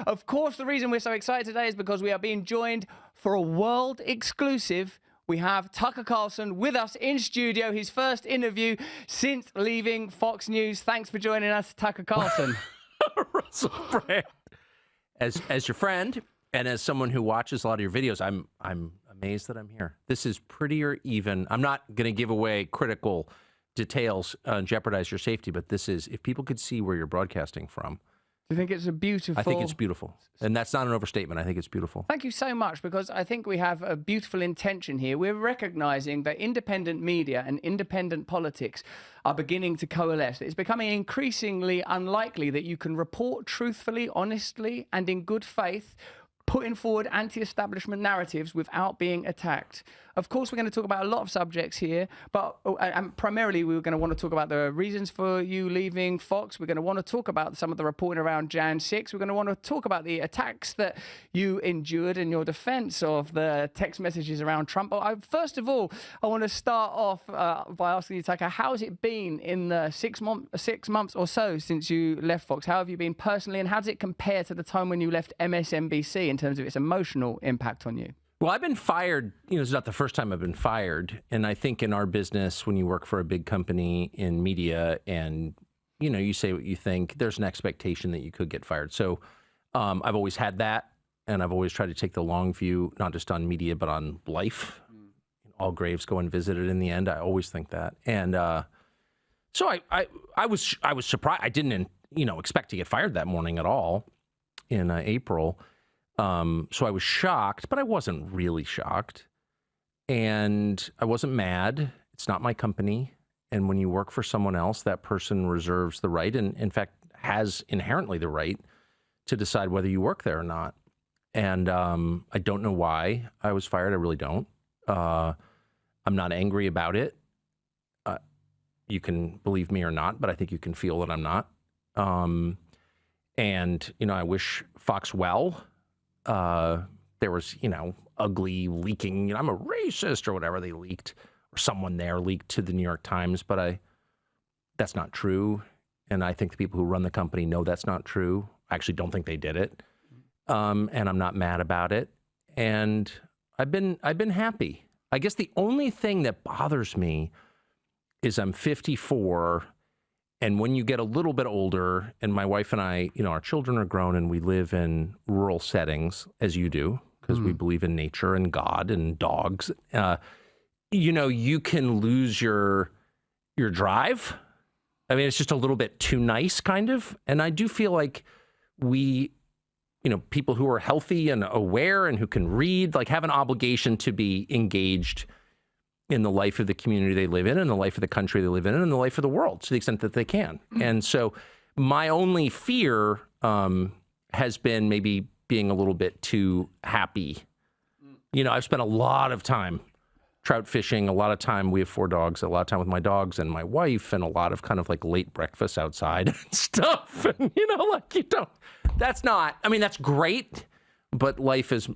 Of course, the reason we're so excited today is because we are being joined for a world exclusive. We have Tucker Carlson with us in studio, his first interview since leaving Fox News. Thanks for joining us, Tucker Carlson. Russell Brand. As your friend and as someone who watches a lot of your videos, I'm amazed that I'm here. This is prettier even. I'm not going to give away critical details and jeopardize your safety, but this is, if people could see where you're broadcasting from. Do you think it's a beautiful... I think it's beautiful. And that's not an overstatement. I think it's beautiful. Thank you so much, because I think we have a beautiful intention here. We're recognizing that independent media and independent politics are beginning to coalesce. It's becoming increasingly unlikely that you can report truthfully, honestly, and in good faith, putting forward anti-establishment narratives without being attacked. Of course, we're going to talk about a lot of subjects here, but and primarily we're going to want to talk about the reasons for you leaving Fox. We're going to want to talk about some of the reporting around Jan 6. We're going to want to talk about the attacks that you endured in your defense of the text messages around Trump. But first of all, I want to start off by asking you, Tucker, how's it been in the 6 months or so since you left Fox? How have you been personally, and how does it compare to the time when you left MSNBC in terms of its emotional impact on you? Well, I've been fired. It's not the first time I've been fired. And I think in our business, when you work for a big company in media and, you say what you think, there's an expectation that you could get fired. So I've always had that. And I've always tried to take the long view, not just on media, but on life. All graves go unvisited in the end. I always think that. And so I was surprised. I didn't, expect to get fired that morning at all in April. So I was shocked, but I wasn't really shocked. And I wasn't mad. It's not my company. And when you work for someone else, that person reserves the right, and in fact has inherently the right to decide whether you work there or not. And I don't know why I was fired. I really don't. I'm not angry about it. You can believe me or not, but I think you can feel that I'm not. And, I wish Fox well. There was, ugly leaking, I'm a racist or whatever they leaked, or someone there leaked to the New York Times, but that's not true. And I think the people who run the company know that's not true. I actually don't think they did it. And I'm not mad about it. And I've been happy. I guess the only thing that bothers me is I'm 54. And when you get a little bit older, and my wife and I, our children are grown and we live in rural settings, as you do, because we believe in nature and God and dogs, you can lose your drive. I mean, it's just a little bit too nice, kind of. And I do feel like we, people who are healthy and aware and who can read, have an obligation to be engaged in the life of the community they live in, and the life of the country they live in, and the life of the world to the extent that they can. And so my only fear has been maybe being a little bit too happy. I've spent a lot of time trout fishing, a lot of time, we have 4 dogs, a lot of time with my dogs and my wife, and a lot of kind of late breakfast outside and stuff. And, that's not, that's great, but life has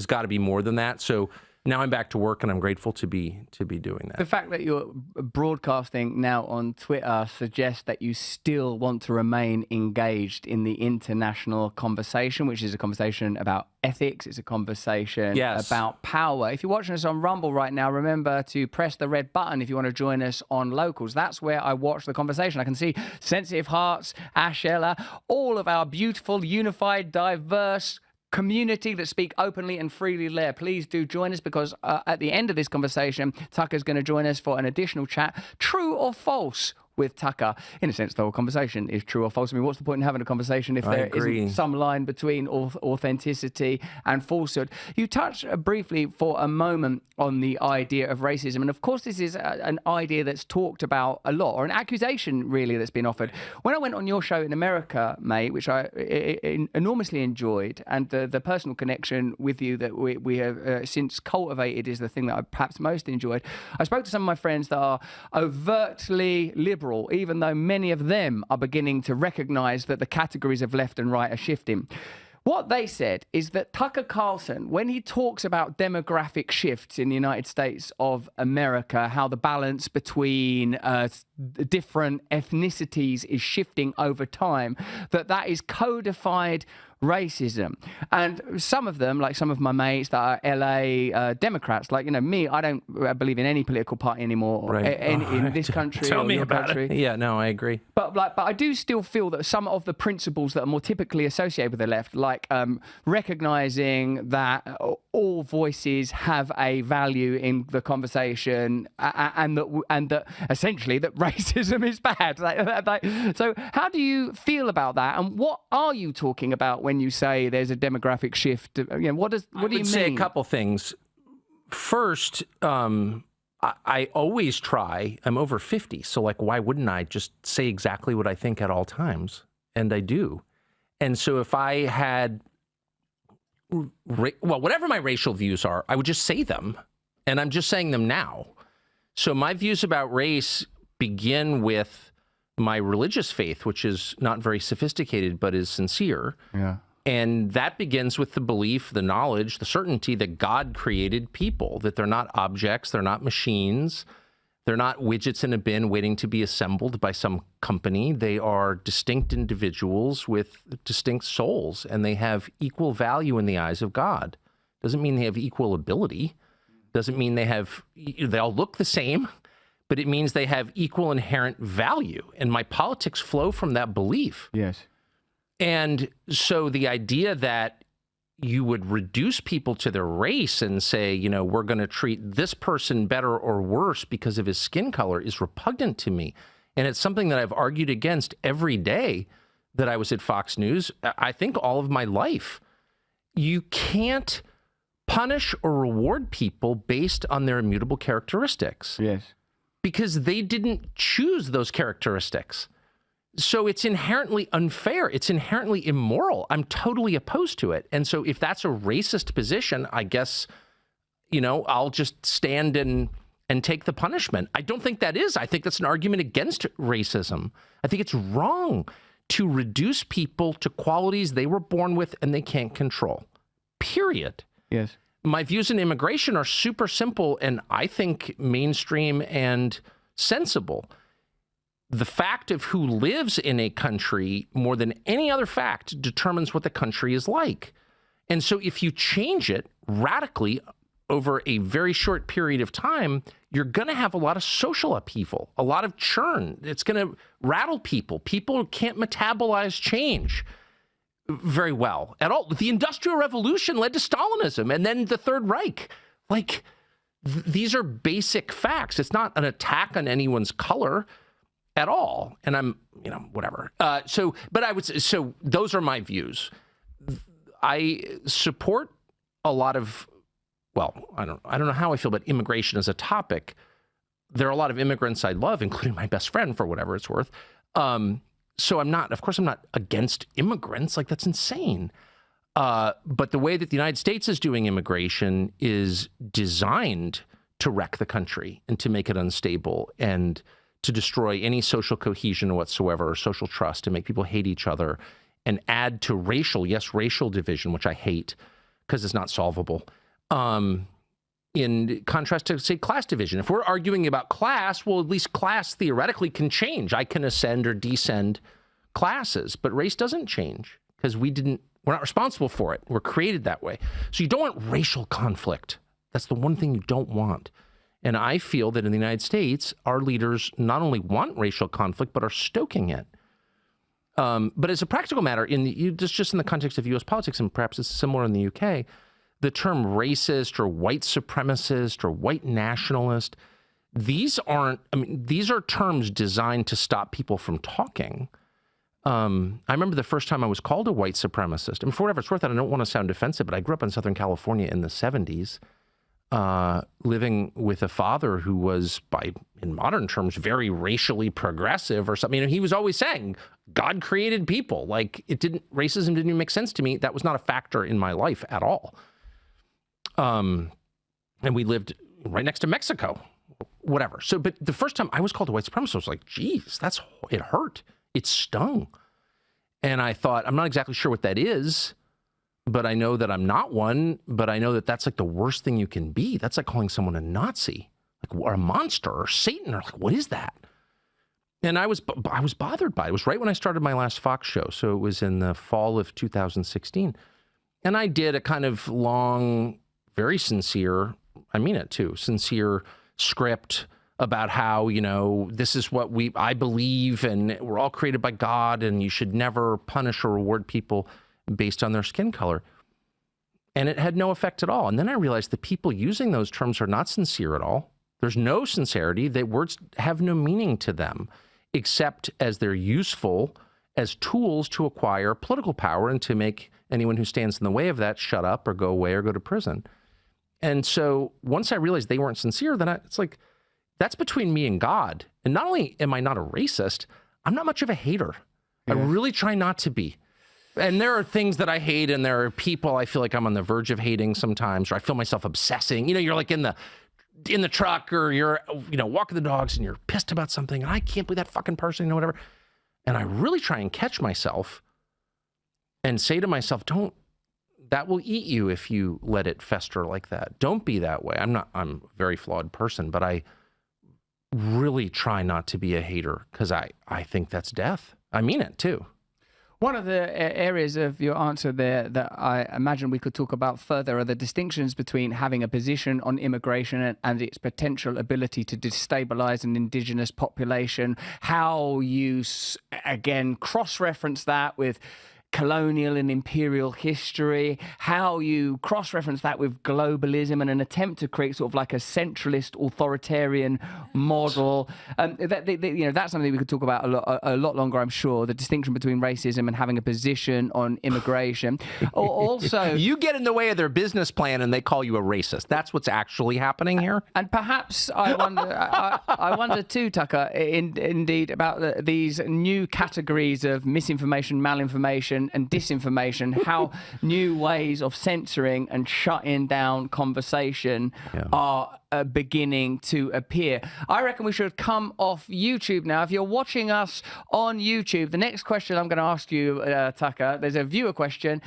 got to be more than that. So now I'm back to work, and I'm grateful to be doing that. The fact that you're broadcasting now on Twitter suggests that you still want to remain engaged in the international conversation, which is a conversation about ethics. It's a conversation about power. If you're watching us on Rumble right now, remember to press the red button if you want to join us on Locals. That's where I watch the conversation. I can see Sensitive Hearts, Ash Ella, all of our beautiful, unified, diverse community that speak openly and freely there. Please do join us, because at the end of this conversation, Tucker's going to join us for an additional chat. True or false with Tucker? In a sense, the whole conversation is true or false. What's the point in having a conversation if there isn't some line between authenticity and falsehood? You touched briefly for a moment on the idea of racism. And of course, this is an idea that's talked about a lot, or an accusation really that's been offered. When I went on your show in America, mate, which I enormously enjoyed, and the personal connection with you that we have since cultivated is the thing that I perhaps most enjoyed. I spoke to some of my friends that are overtly liberal, even though many of them are beginning to recognize that the categories of left and right are shifting. What they said is that Tucker Carlson, when he talks about demographic shifts in the United States of America, how the balance between different ethnicities is shifting over time, that is codified racism. And some of them, like some of my mates that are LA Democrats, like, me, I don't believe in any political party anymore in this country Tell or me your about country. it. Yeah, no, I agree. But I do still feel that some of the principles that are more typically associated with the left, like recognizing that all voices have a value in the conversation, and that essentially that racism is bad. So how do you feel about that? And what are you talking about when you say there's a demographic shift? What do you mean? I would say a couple things. First, I always try. I'm over 50, so like, why wouldn't I just say exactly what I think at all times? And I do. And so if I had, whatever my racial views are, I would just say them. And I'm just saying them now. So my views about race begin with my religious faith, which is not very sophisticated, but is sincere. Yeah. And that begins with the belief, the knowledge, the certainty that God created people, that they're not objects, they're not machines, they're not widgets in a bin waiting to be assembled by some company. They are distinct individuals with distinct souls, and they have equal value in the eyes of God. Doesn't mean they have equal ability. Doesn't mean they all look the same, but it means they have equal inherent value. And my politics flow from that belief. Yes. And so the idea that you would reduce people to their race and say, we're going to treat this person better or worse because of his skin color is repugnant to me. And it's something that I've argued against every day that I was at Fox News, I think all of my life. You can't punish or reward people based on their immutable characteristics. Yes. Because they didn't choose those characteristics. So it's inherently unfair. It's inherently immoral. I'm totally opposed to it. And so if that's a racist position, I guess, I'll just stand and take the punishment. I don't think that is. I think that's an argument against racism. I think it's wrong to reduce people to qualities they were born with and they can't control. Period. Yes. My views on immigration are super simple and I think mainstream and sensible. The fact of who lives in a country more than any other fact determines what the country is like. And so if you change it radically over a very short period of time, you're going to have a lot of social upheaval, a lot of churn. It's going to rattle people. People can't metabolize change very well at all. The Industrial Revolution led to Stalinism and then the Third Reich. These are basic facts. It's not an attack on anyone's color at all. And I'm, whatever. But I would say, so those are my views. I support a lot of, I don't know how I feel about immigration as a topic. There are a lot of immigrants I love, including my best friend for whatever it's worth. So I'm not against immigrants. Like, that's insane. But the way that the United States is doing immigration is designed to wreck the country and to make it unstable and to destroy any social cohesion whatsoever or social trust, to make people hate each other and add to racial division, which I hate because it's not solvable. In contrast to, say, class division. If we're arguing about class, well, at least class theoretically can change. I can ascend or descend classes, but race doesn't change because we're not responsible for it. We're created that way. So you don't want racial conflict. That's the one thing you don't want. And I feel that in the United States, our leaders not only want racial conflict, but are stoking it. But as a practical matter, just in the context of U.S. politics, and perhaps it's similar in the UK, the term racist or white supremacist or white nationalist, these are terms designed to stop people from talking. I remember the first time I was called a white supremacist. And for whatever it's worth, I don't want to sound offensive, but I grew up in Southern California in the 70s. Living with a father who was, in modern terms, very racially progressive or something. He was always saying, God created people. Racism didn't even make sense to me. That was not a factor in my life at all. And we lived right next to Mexico, whatever. So, but the first time I was called a white supremacist, I was like, geez, it hurt. It stung. And I thought, I'm not exactly sure what that is, but I know that I'm not one, but I know that that's like the worst thing you can be. That's like calling someone a Nazi, or a monster or Satan, or what is that? And I was bothered by it. It was right when I started my last Fox show. So it was in the fall of 2016. And I did a kind of long, very sincere, I mean it too, sincere script about how, this is what I believe, and we're all created by God, and you should never punish or reward people based on their skin color. And it had no effect at all. And then I realized the people using those terms are not sincere at all. There's no sincerity. The words have no meaning to them, except as they're useful as tools to acquire political power and to make anyone who stands in the way of that shut up or go away or go to prison. And so once I realized they weren't sincere, then it's like, that's between me and God. And not only am I not a racist, I'm not much of a hater. Yeah. I really try not to be. And there are things that I hate, and there are people I feel like I'm on the verge of hating sometimes, or I feel myself obsessing. You're like in the truck, or you're, walking the dogs and you're pissed about something, and I can't believe that fucking person, whatever. And I really try and catch myself and say to myself, that will eat you if you let it fester like that. Don't be that way. I'm a very flawed person, but I really try not to be a hater, because I think that's death. I mean it too. One of the areas of your answer there that I imagine we could talk about further are the distinctions between having a position on immigration and its potential ability to destabilize an indigenous population, how you, again, cross-reference that with colonial and imperial history, how you cross-reference that with globalism and an attempt to create sort of like a centralist authoritarian model. That's something we could talk about a lot longer, I'm sure, the distinction between racism and having a position on immigration. Also, you get in the way of their business plan and they call you a racist. That's what's actually happening here. And perhaps I wonder too, Tucker, indeed, about these new categories of misinformation, malinformation, and disinformation, how new ways of censoring and shutting down conversation are beginning to appear. I reckon we should come off YouTube now. If you're watching us on YouTube, the next question I'm going to ask you, Tucker, there's a viewer question.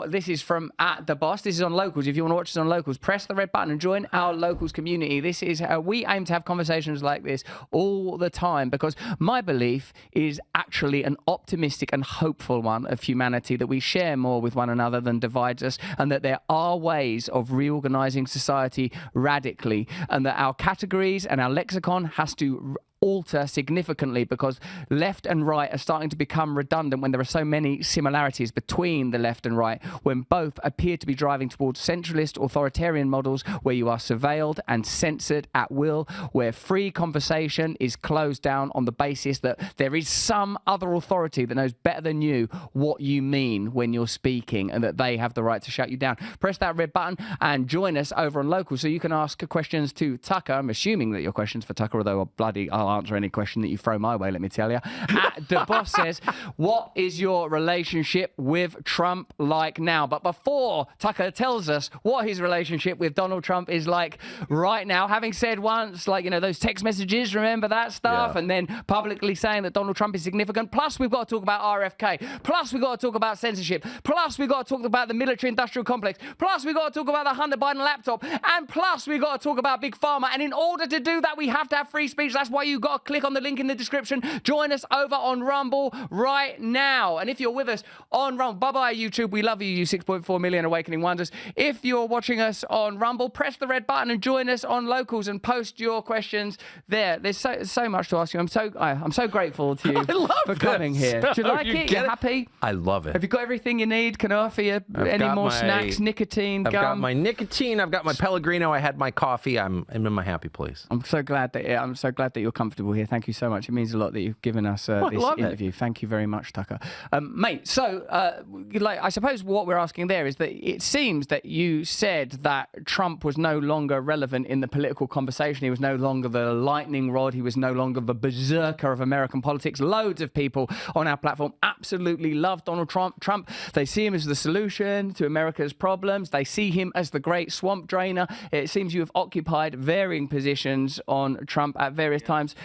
This is from @TheBoss. This is on Locals. If you want to watch us on Locals, press the red button and join our Locals community. This is we aim to have conversations like this all the time, because my belief is actually an optimistic and hopeful one of humanity, that we share more with one another than divides us, and that there are ways of reorganizing society radically, and that our categories and our lexicon has to alter significantly, because left and right are starting to become redundant when there are so many similarities between the left and right, when both appear to be driving towards centralist authoritarian models where you are surveilled and censored at will, where free conversation is closed down on the basis that there is some other authority that knows better than you what you mean when you're speaking, and that they have the right to shut you down. Press that red button and join us over on Local, so you can ask questions to Tucker. I'm assuming that your question's for Tucker, although I'll answer any question that you throw my way, let me tell you. @TheBoss says, what is your relationship with Trump like now? But before Tucker tells us what his relationship with Donald Trump is like right now, having said once, those text messages, remember that stuff? Yeah. And then publicly saying that Donald Trump is significant. Plus, we've got to talk about RFK. Plus, we've got to talk about censorship. Plus, we've got to talk about the military-industrial complex. Plus, we've got to talk about the Hunter Biden laptop. And plus, we've got to talk about Big Pharma. And in order to do that, we have to have free speech. That's why you've got to click on the link in the description. Join us over on Rumble right now. And if you're with us on Rumble, bye-bye YouTube. We love you, you 6.4 million awakening wonders. If you're watching us on Rumble, press the red button and join us on Locals and post your questions there. There's so much to ask you. I'm so grateful to you for coming here. Do you like it? You happy? I love it. Have you got everything you need? Can I offer you any more snacks, nicotine, gum? I've got my nicotine. I've got my Pellegrino. I had my coffee. I'm in my happy place. I'm so glad that you're comfortable here. Thank you so much. It means a lot that you've given us this interview. Thank you very much, Tucker. Mate, so I suppose what we're asking there is that it seems that you said that Trump was no longer relevant in the political conversation. He was no longer the lightning rod. He was no longer the berserker of American politics. Loads of people on our platform absolutely love Donald Trump. They see him as the solution to America's problems. They see him as the great swamp drainer. It seems you have occupied varying positions on Trump at various times.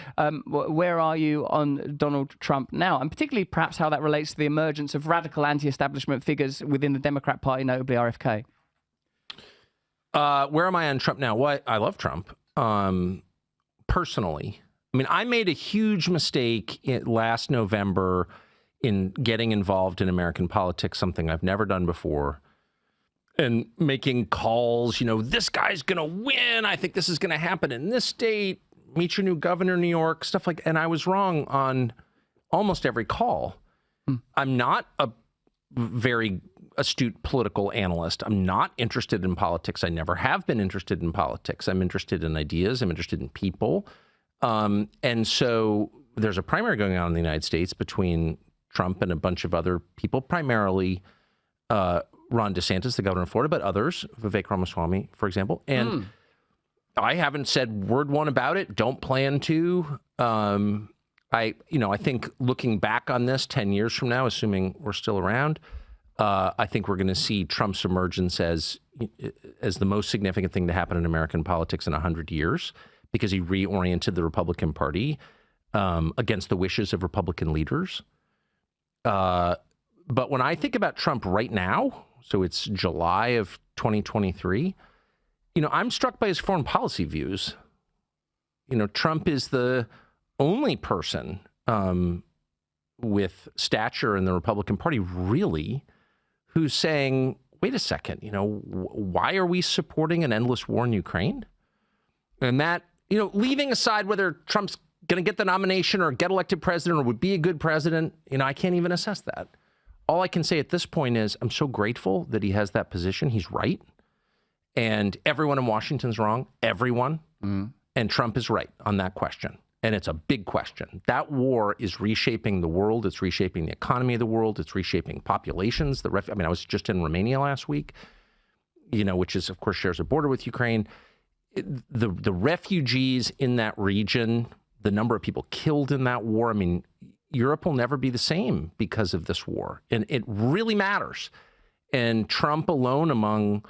Where are you on Donald Trump now? And particularly perhaps how that relates to the emergence of radical anti-establishment figures within the Democrat Party, notably RFK. Where am I on Trump now? Well, I love Trump. Personally, I mean, I made a huge mistake last November in getting involved in American politics, something I've never done before, and making calls, this guy's going to win. I think this is going to happen in this state. Meet your new governor in New York, stuff like that. And I was wrong on almost every call. I'm not a very astute political analyst. I'm not interested in politics. I never have been interested in politics. I'm interested in ideas. I'm interested in people. And so there's a primary going on in the United States between Trump and a bunch of other people, primarily Ron DeSantis, the governor of Florida, but others, Vivek Ramaswamy, for example. And I haven't said word one about it. Don't plan to. I think looking back on this 10 years from now, assuming we're still around, I think we're going to see Trump's emergence as the most significant thing to happen in American politics in 100 years, because he reoriented the Republican Party against the wishes of Republican leaders. But when I think about Trump right now, so it's July of 2023, I'm struck by his foreign policy views. Trump is the only person with stature in the Republican Party, really, who's saying, wait a second, why are we supporting an endless war in Ukraine? And that, leaving aside whether Trump's going to get the nomination or get elected president or would be a good president, I can't even assess that. All I can say at this point is I'm so grateful that he has that position. He's right. And everyone in Washington's wrong. Everyone. And Trump is right on that question. And it's a big question. That war is reshaping the world. It's reshaping the economy of the world. It's reshaping populations. I was just in Romania last week, which is, of course, shares a border with Ukraine. The refugees in that region, the number of people killed in that war, Europe will never be the same because of this war. And it really matters. And Trump alone among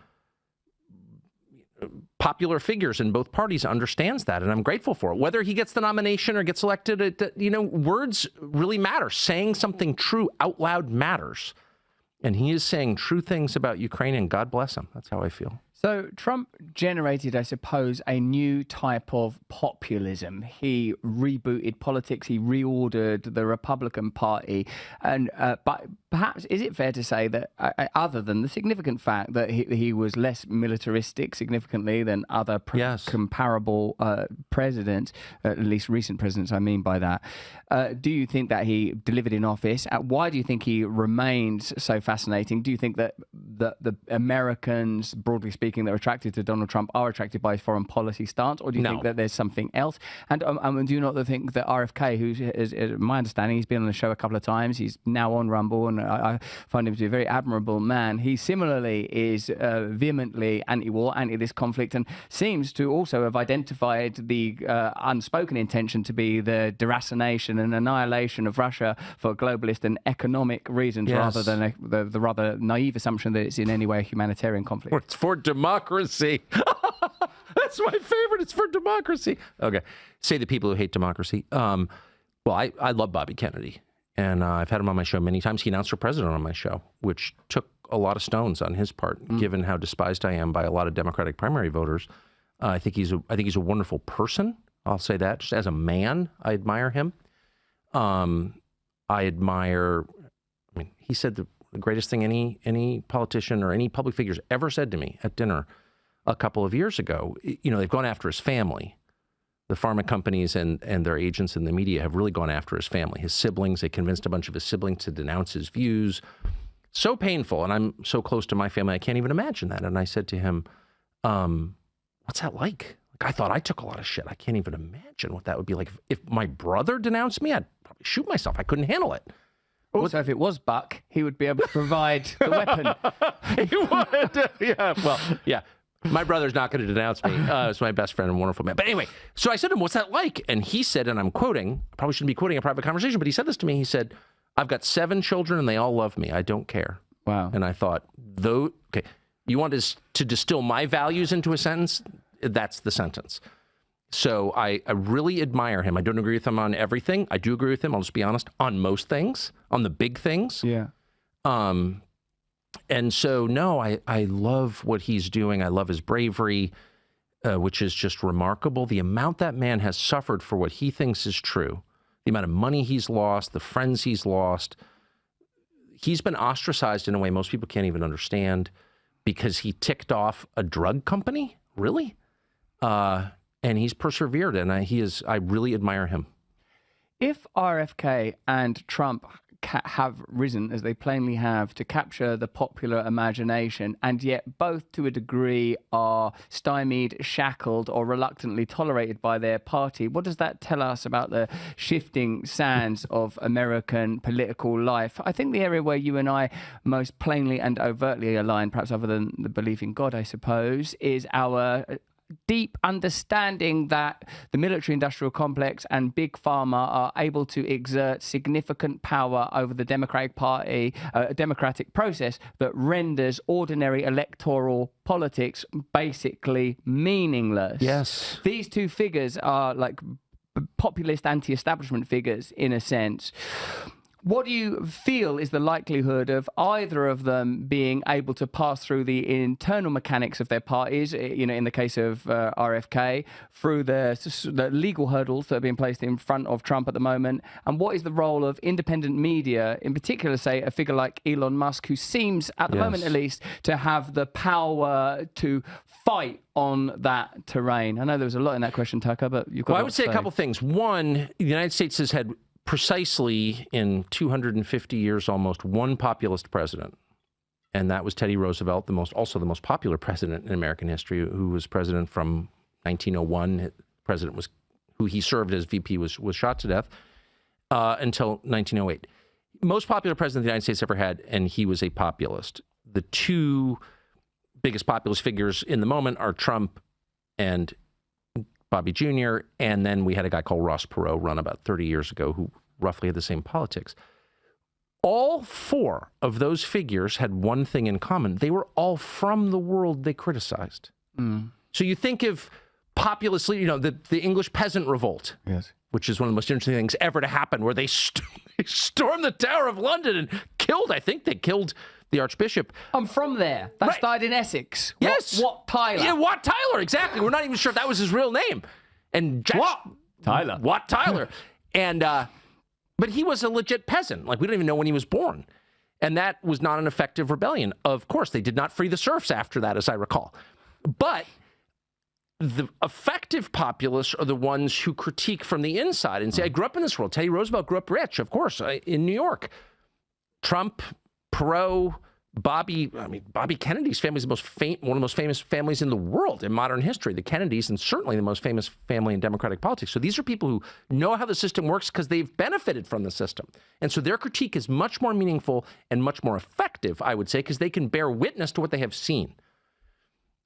popular figures in both parties understands that, and I'm grateful for it. Whether he gets the nomination or gets elected, words really matter. Saying something true out loud matters. And he is saying true things about Ukraine, and God bless him. That's how I feel. So Trump generated, I suppose, a new type of populism. He rebooted politics. He reordered the Republican Party. And but perhaps, is it fair to say that, other than the significant fact that he was less militaristic significantly than other comparable presidents, at least recent presidents, I mean by that, do you think that he delivered in office? Why do you think he remained so fascinating? Do you think that the Americans, broadly speaking, that are attracted to Donald Trump are attracted by his foreign policy stance, or do you think that there's something else? And do you not think that RFK, who's, is my understanding, he's been on the show a couple of times, he's now on Rumble, and I find him to be a very admirable man. He similarly is vehemently anti-war, anti this conflict, and seems to also have identified the unspoken intention to be the deracination and annihilation of Russia for globalist and economic reasons, rather than the rather naive assumption that it's in any way a humanitarian conflict. It's for democracy. That's my favorite. It's for democracy. Okay. Say the people who hate democracy. Well, I love Bobby Kennedy, and I've had him on my show many times. He announced for president on my show, which took a lot of stones on his part, given how despised I am by a lot of Democratic primary voters. I think he's a wonderful person. I'll say that. Just as a man, I admire him. He said the greatest thing any politician or any public figure's ever said to me at dinner a couple of years ago. They've gone after his family. The pharma companies and their agents in the media have really gone after his family, his siblings. They convinced a bunch of his siblings to denounce his views. So painful. And I'm so close to my family, I can't even imagine that. And I said to him, what's that like? I thought I took a lot of shit. I can't even imagine what that would be like. If my brother denounced me, I'd probably shoot myself. I couldn't handle it. Also, if it was Buck, he would be able to provide the weapon. He would. Yeah. Well, yeah. My brother's not going to denounce me. It's my best friend and wonderful man. But anyway, so I said to him, what's that like? And he said, and I'm quoting, I probably shouldn't be quoting a private conversation, but he said this to me. He said, I've got 7 children and they all love me. I don't care. Wow. And I thought, okay, you want to distill my values into a sentence? That's the sentence. So I really admire him. I don't agree with him on everything. I do agree with him, I'll just be honest, on most things, on the big things. Yeah. And so, no, I love what he's doing. I love his bravery. which is just remarkable. The amount that man has suffered for what he thinks is true, the amount of money he's lost, the friends he's lost. He's been ostracized in a way most people can't even understand because he ticked off a drug company, really? And he's persevered, and I really admire him. If RFK and Trump have risen, as they plainly have, to capture the popular imagination, and yet both to a degree are stymied, shackled, or reluctantly tolerated by their party, what does that tell us about the shifting sands of American political life? I think the area where you and I most plainly and overtly align, perhaps other than the belief in God, I suppose, is our deep understanding that the military-industrial complex and big pharma are able to exert significant power over the Democratic Party, a democratic process that renders ordinary electoral politics basically meaningless. Yes. These two figures are like populist anti-establishment figures in a sense. What do you feel is the likelihood of either of them being able to pass through the internal mechanics of their parties, you know, in the case of RFK, through the legal hurdles that are being placed in front of Trump at the moment? And what is the role of independent media, in particular, say, a figure like Elon Musk, who seems, at the moment at least, to have the power to fight on that terrain? I know there was a lot in that question, Tucker, but you've got I would say a couple things. One, the United States has had precisely in 250 years almost one populist president, and that was Teddy Roosevelt, also the most popular president in American history, who was president from 1901. President was who he served as VP was shot to death until 1908. Most popular president the United States ever had, and he was a populist. The two biggest populist figures in the moment are Trump and Bobby Jr., and then we had a guy called Ross Perot run about 30 years ago who roughly had the same politics. All four of those figures had one thing in common. They were all from the world they criticized. So you think of populist, you know, the English peasant revolt, which is one of the most interesting things ever to happen, where they stormed the Tower of London and I think they killed the Archbishop. I'm from there. That died in Essex. Yes. Wat Tyler. Yeah, Wat Tyler, exactly. We're not even sure if that was his real name. And Wat Tyler. And, but he was a legit peasant. Like, we don't even know when he was born. And that was not an effective rebellion. Of course, they did not free the serfs after that, as I recall. But the effective populists are the ones who critique from the inside and say, I grew up in this world. Teddy Roosevelt grew up rich, of course, in New York. Trump, Perot, Bobby Kennedy's family is one of the most famous families in the world in modern history. The Kennedys, and certainly the most famous family in Democratic politics. So these are people who know how the system works because they've benefited from the system. And so their critique is much more meaningful and much more effective, I would say, because they can bear witness to what they have seen.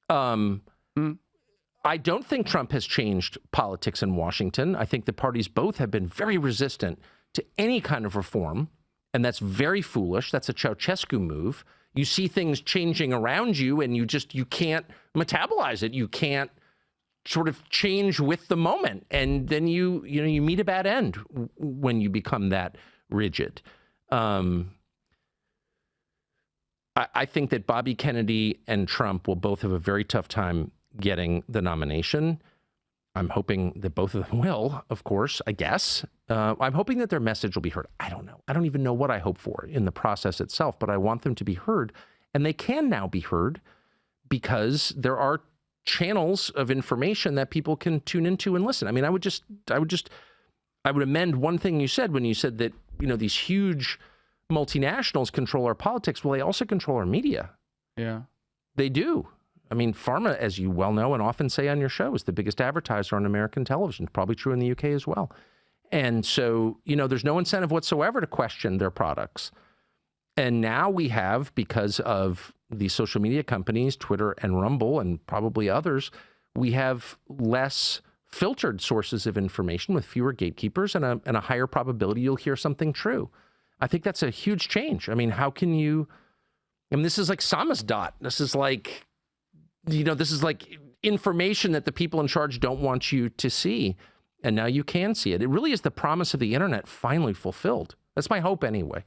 I don't think Trump has changed politics in Washington. I think the parties both have been very resistant to any kind of reform. And that's very foolish. That's a Ceausescu move. You see things changing around you and you can't metabolize it. You can't sort of change with the moment. And then you meet a bad end when you become that rigid. I think that Bobby Kennedy and Trump will both have a very tough time getting the nomination. I'm hoping that both of them will, of course, I guess. I'm hoping that their message will be heard. I don't know. I don't even know what I hope for in the process itself, but I want them to be heard. And they can now be heard because there are channels of information that people can tune into and listen. I mean, I would amend one thing you said when you said that, you know, these huge multinationals control our politics. Well, they also control our media. Yeah. They do. I mean, pharma, as you well know and often say on your show, is the biggest advertiser on American television. Probably true in the UK as well. And so, you know, there's no incentive whatsoever to question their products. And now we have, because of the social media companies, Twitter and Rumble and probably others, we have less filtered sources of information with fewer gatekeepers and a higher probability you'll hear something true. I think that's a huge change. I mean, how can you, I mean, this is like samizdat. This is like, you know, this is like information that the people in charge don't want you to see. And now you can see it. It really is the promise of the internet finally fulfilled. That's my hope anyway.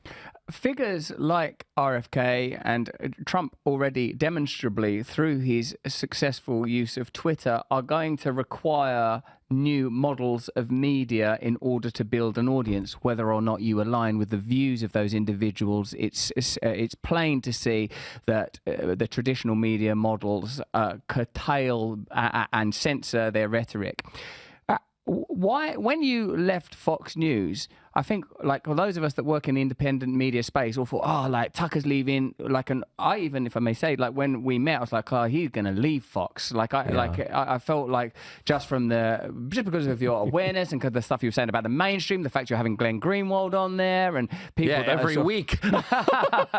Figures like RFK and Trump already demonstrably through his successful use of Twitter are going to require new models of media in order to build an audience, whether or not you align with the views of those individuals. It's plain to see that the traditional media models curtail and censor their rhetoric. Why, when you left Fox News, I think, like, for those of us that work in the independent media space, all thought, oh, like, Tucker's leaving. Like, even if I may say, like, when we met, I was like, oh, he's going to leave Fox. Like, I felt like just because of your awareness and because of the stuff you were saying about the mainstream, the fact you're having Glenn Greenwald on there and people every week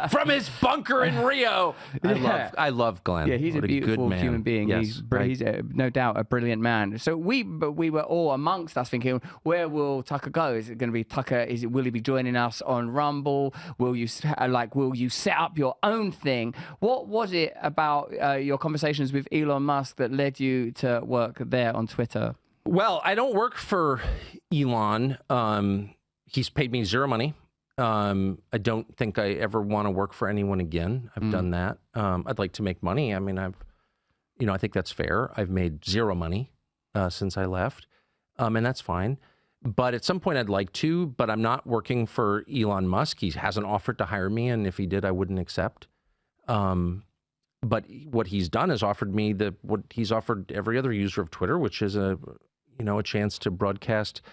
from his bunker in Rio. I love Glenn. Yeah, he's a beautiful human being. Yes, he's no doubt a brilliant man. So we were all amongst us thinking, where will Tucker go? Is it going to be Tucker? Will he be joining us on Rumble? Will you set up your own thing? What was it about your conversations with Elon Musk that led you to work there on Twitter? Well, I don't work for Elon. He's paid me zero money. I don't think I ever want to work for anyone again. I've done that. I'd like to make money. I mean, I think that's fair. I've made zero money since I left, and that's fine. But at some point I'd like to, but I'm not working for Elon Musk. He hasn't offered to hire me, and if he did, I wouldn't accept. But what he's done is offered me what he's offered every other user of Twitter, which is a chance to broadcast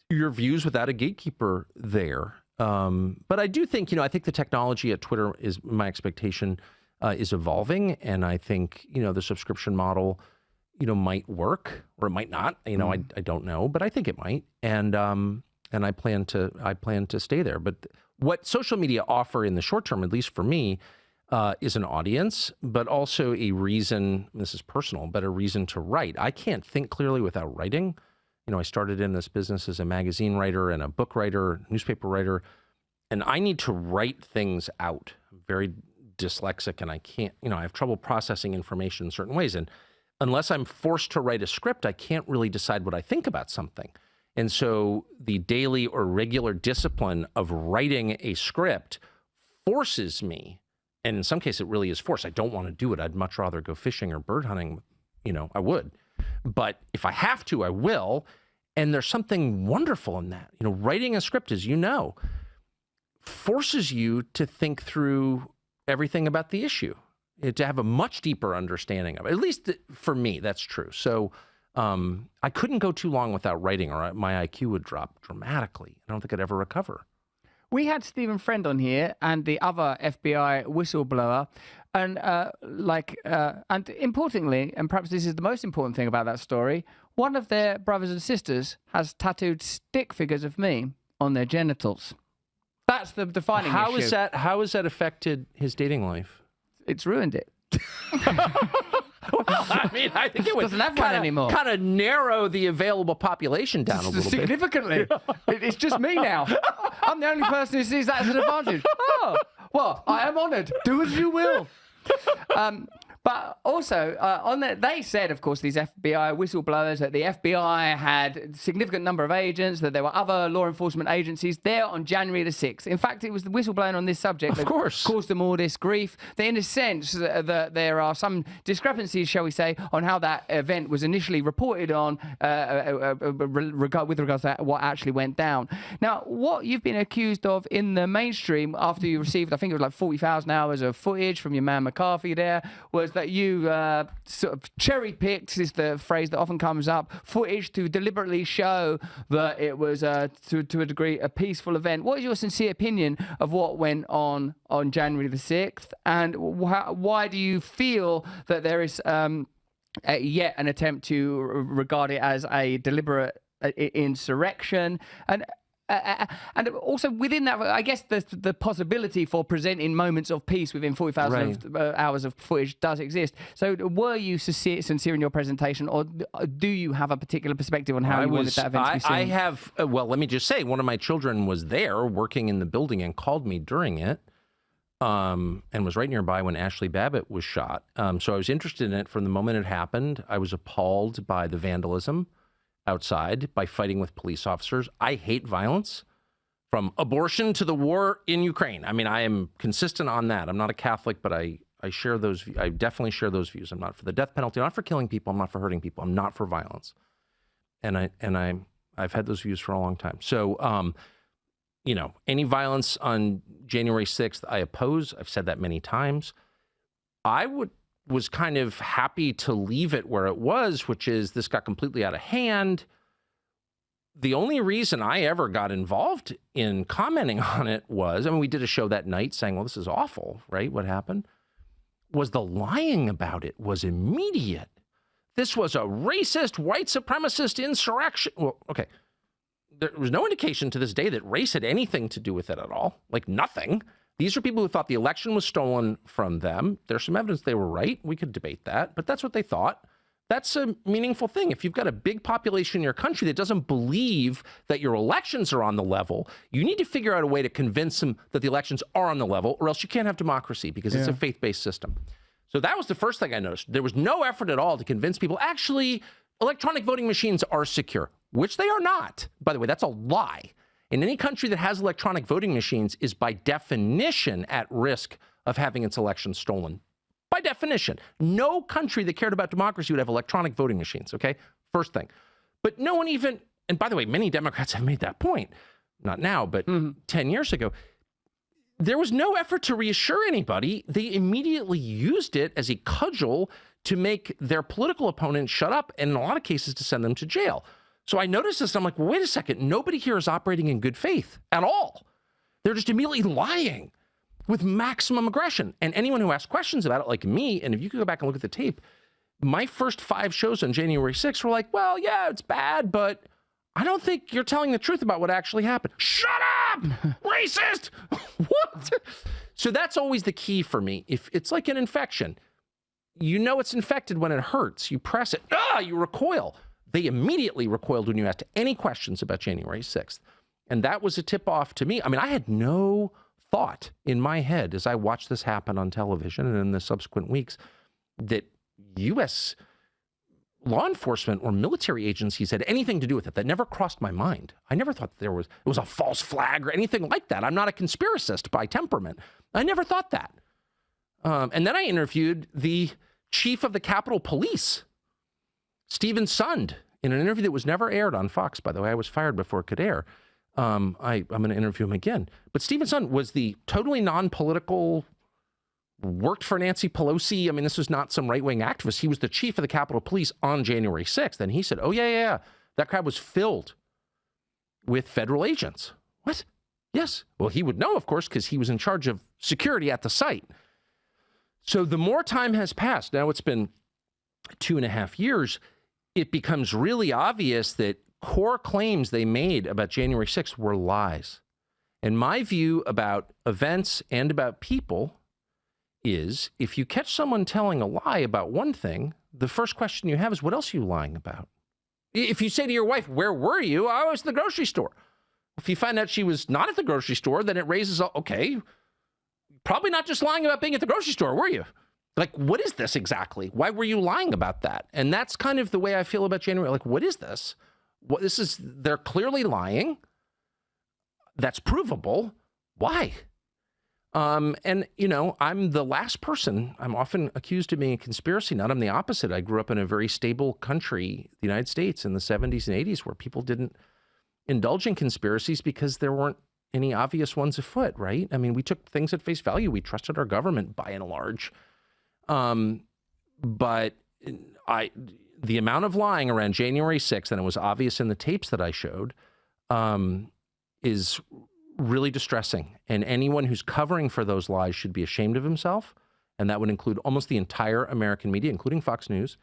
your views without a gatekeeper there. But I do think, I think the technology at Twitter is, my expectation, is evolving, and I think, the subscription model might work, or it might not. I don't know, but I think it might. And I plan to stay there. But what social media offer in the short term, at least for me, is an audience, but also a reason. This is personal, but a reason to write. I can't think clearly without writing. I started in this business as a magazine writer and a book writer, newspaper writer, and I need to write things out. I'm very dyslexic, and I can't. I have trouble processing information in certain ways, and unless I'm forced to write a script, I can't really decide what I think about something. And so the daily or regular discipline of writing a script forces me, and in some cases it really is forced. I don't want to do it. I'd much rather go fishing or bird hunting. I would. But if I have to, I will. And there's something wonderful in that. Writing a script, as you know, forces you to think through everything about the issue, to have a much deeper understanding of it. At least for me, that's true. So I couldn't go too long without writing, or my IQ would drop dramatically. I don't think I'd ever recover. We had Stephen Friend on here and the other FBI whistleblower. And and importantly, and perhaps this is the most important thing about that story, one of their brothers and sisters has tattooed stick figures of me on their genitals. That's the defining issue. How has that affected his dating life? It's ruined it. Well, I think it would doesn't have one anymore. Kind of narrow the available population down a little bit. Significantly. It's just me now. I'm the only person who sees that as an advantage. Oh, well, I am honoured. Do as you will. But also, they said, of course, these FBI whistleblowers, that the FBI had a significant number of agents, that there were other law enforcement agencies there on January the 6th. In fact, it was the whistleblowing on this subject that caused them all this grief. That in a sense, that there are some discrepancies, shall we say, on how that event was initially reported on with regards to what actually went down. Now, what you've been accused of in the mainstream after you received, I think it was like 40,000 hours of footage from your man McCarthy there, was that you sort of cherry-picked, is the phrase that often comes up, footage to deliberately show that it was, to a degree, a peaceful event. What is your sincere opinion of what went on January the 6th? And why do you feel that there is yet an attempt to regard it as a deliberate insurrection? And also within that, I guess the possibility for presenting moments of peace within 40,000 hours of footage does exist. So were you sincere in your presentation, or do you have a particular perspective on how you wanted that event to be seen? I have, well, let me just say, one of my children was there working in the building and called me during it, and was right nearby when Ashley Babbitt was shot. So I was interested in it from the moment it happened. I was appalled by the vandalism outside, by fighting with police officers. I hate violence. from abortion to the war in Ukraine. I mean, I am consistent on that. I'm not a Catholic, but I share those. I definitely share those views. I'm not for the death penalty. I'm not for killing people. I'm not for hurting people. I'm not for violence. And I've had those views for a long time. So, you know, any violence on January 6th, I oppose. I've said that many times. I was kind of happy to leave it where it was, which is this got completely out of hand. The only reason I ever got involved in commenting on it was, I mean, we did a show that night saying, well, this is awful, right? What happened? Was the lying about it was immediate. This was a racist, white supremacist insurrection. Well, okay. There was no indication to this day that race had anything to do with it at all. Like nothing. These are people who thought the election was stolen from them. There's some evidence they were right. We could debate that, but that's what they thought. That's a meaningful thing. If you've got a big population in your country that doesn't believe that your elections are on the level, you need to figure out a way to convince them that the elections are on the level, or else you can't have democracy because it's a faith-based system. So that was the first thing I noticed. There was no effort at all to convince people, actually, electronic voting machines are secure, which they are not. By the way, that's a lie. In any country that has electronic voting machines is by definition at risk of having its elections stolen. By definition, no country that cared about democracy would have electronic voting machines, okay? First thing. But no one even, and by the way, many Democrats have made that point. Not now, but 10 years ago. There was no effort to reassure anybody. They immediately used it as a cudgel to make their political opponents shut up, and in a lot of cases to send them to jail. So I noticed this, and I'm like, well, wait a second. Nobody here is operating in good faith at all. They're just immediately lying with maximum aggression. And anyone who asks questions about it, like me, and if you could go back and look at the tape, my first 5 shows on January 6th were like, well, yeah, it's bad, but I don't think you're telling the truth about what actually happened. Shut up! Racist! What? So that's always the key for me. If it's like an infection, you know it's infected when it hurts. You press it, you recoil. They immediately recoiled when you asked any questions about January 6th. And that was a tip-off to me. I mean, I had no thought in my head as I watched this happen on television and in the subsequent weeks that U.S. law enforcement or military agencies had anything to do with it. That never crossed my mind. I never thought that it was a false flag or anything like that. I'm not a conspiracist by temperament. I never thought that. And then I interviewed the chief of the Capitol Police, Stephen Sund, in an interview that was never aired on Fox, by the way. I was fired before it could air. I'm going to interview him again. But Stephen Sund was the totally non-political, worked for Nancy Pelosi. I mean, this was not some right-wing activist. He was the chief of the Capitol Police on January 6th. And he said, oh, yeah. That crowd was filled with federal agents. What? Yes. Well, he would know, of course, because he was in charge of security at the site. So the more time has passed, now it's been 2.5 years, it becomes really obvious that core claims they made about January 6th were lies. And my view about events and about people is if you catch someone telling a lie about one thing, the first question you have is, what else are you lying about? If you say to your wife, where were you? I was at the grocery store. If you find out she was not at the grocery store, then it raises, okay, probably not just lying about being at the grocery store, were you? Like, what is this exactly? Why were you lying about that? And that's kind of the way I feel about January. Like, what is this? They're clearly lying. That's provable. Why? And, you know, I'm the last person. I'm often accused of being a conspiracy nut. I'm the opposite. I grew up in a very stable country, the United States, in the 70s and 80s, where people didn't indulge in conspiracies because there weren't any obvious ones afoot, right? I mean, we took things at face value. We trusted our government by and large. But the amount of lying around January 6th, and it was obvious in the tapes that I showed, is really distressing. And anyone who's covering for those lies should be ashamed of himself. And that would include almost the entire American media, including Fox News.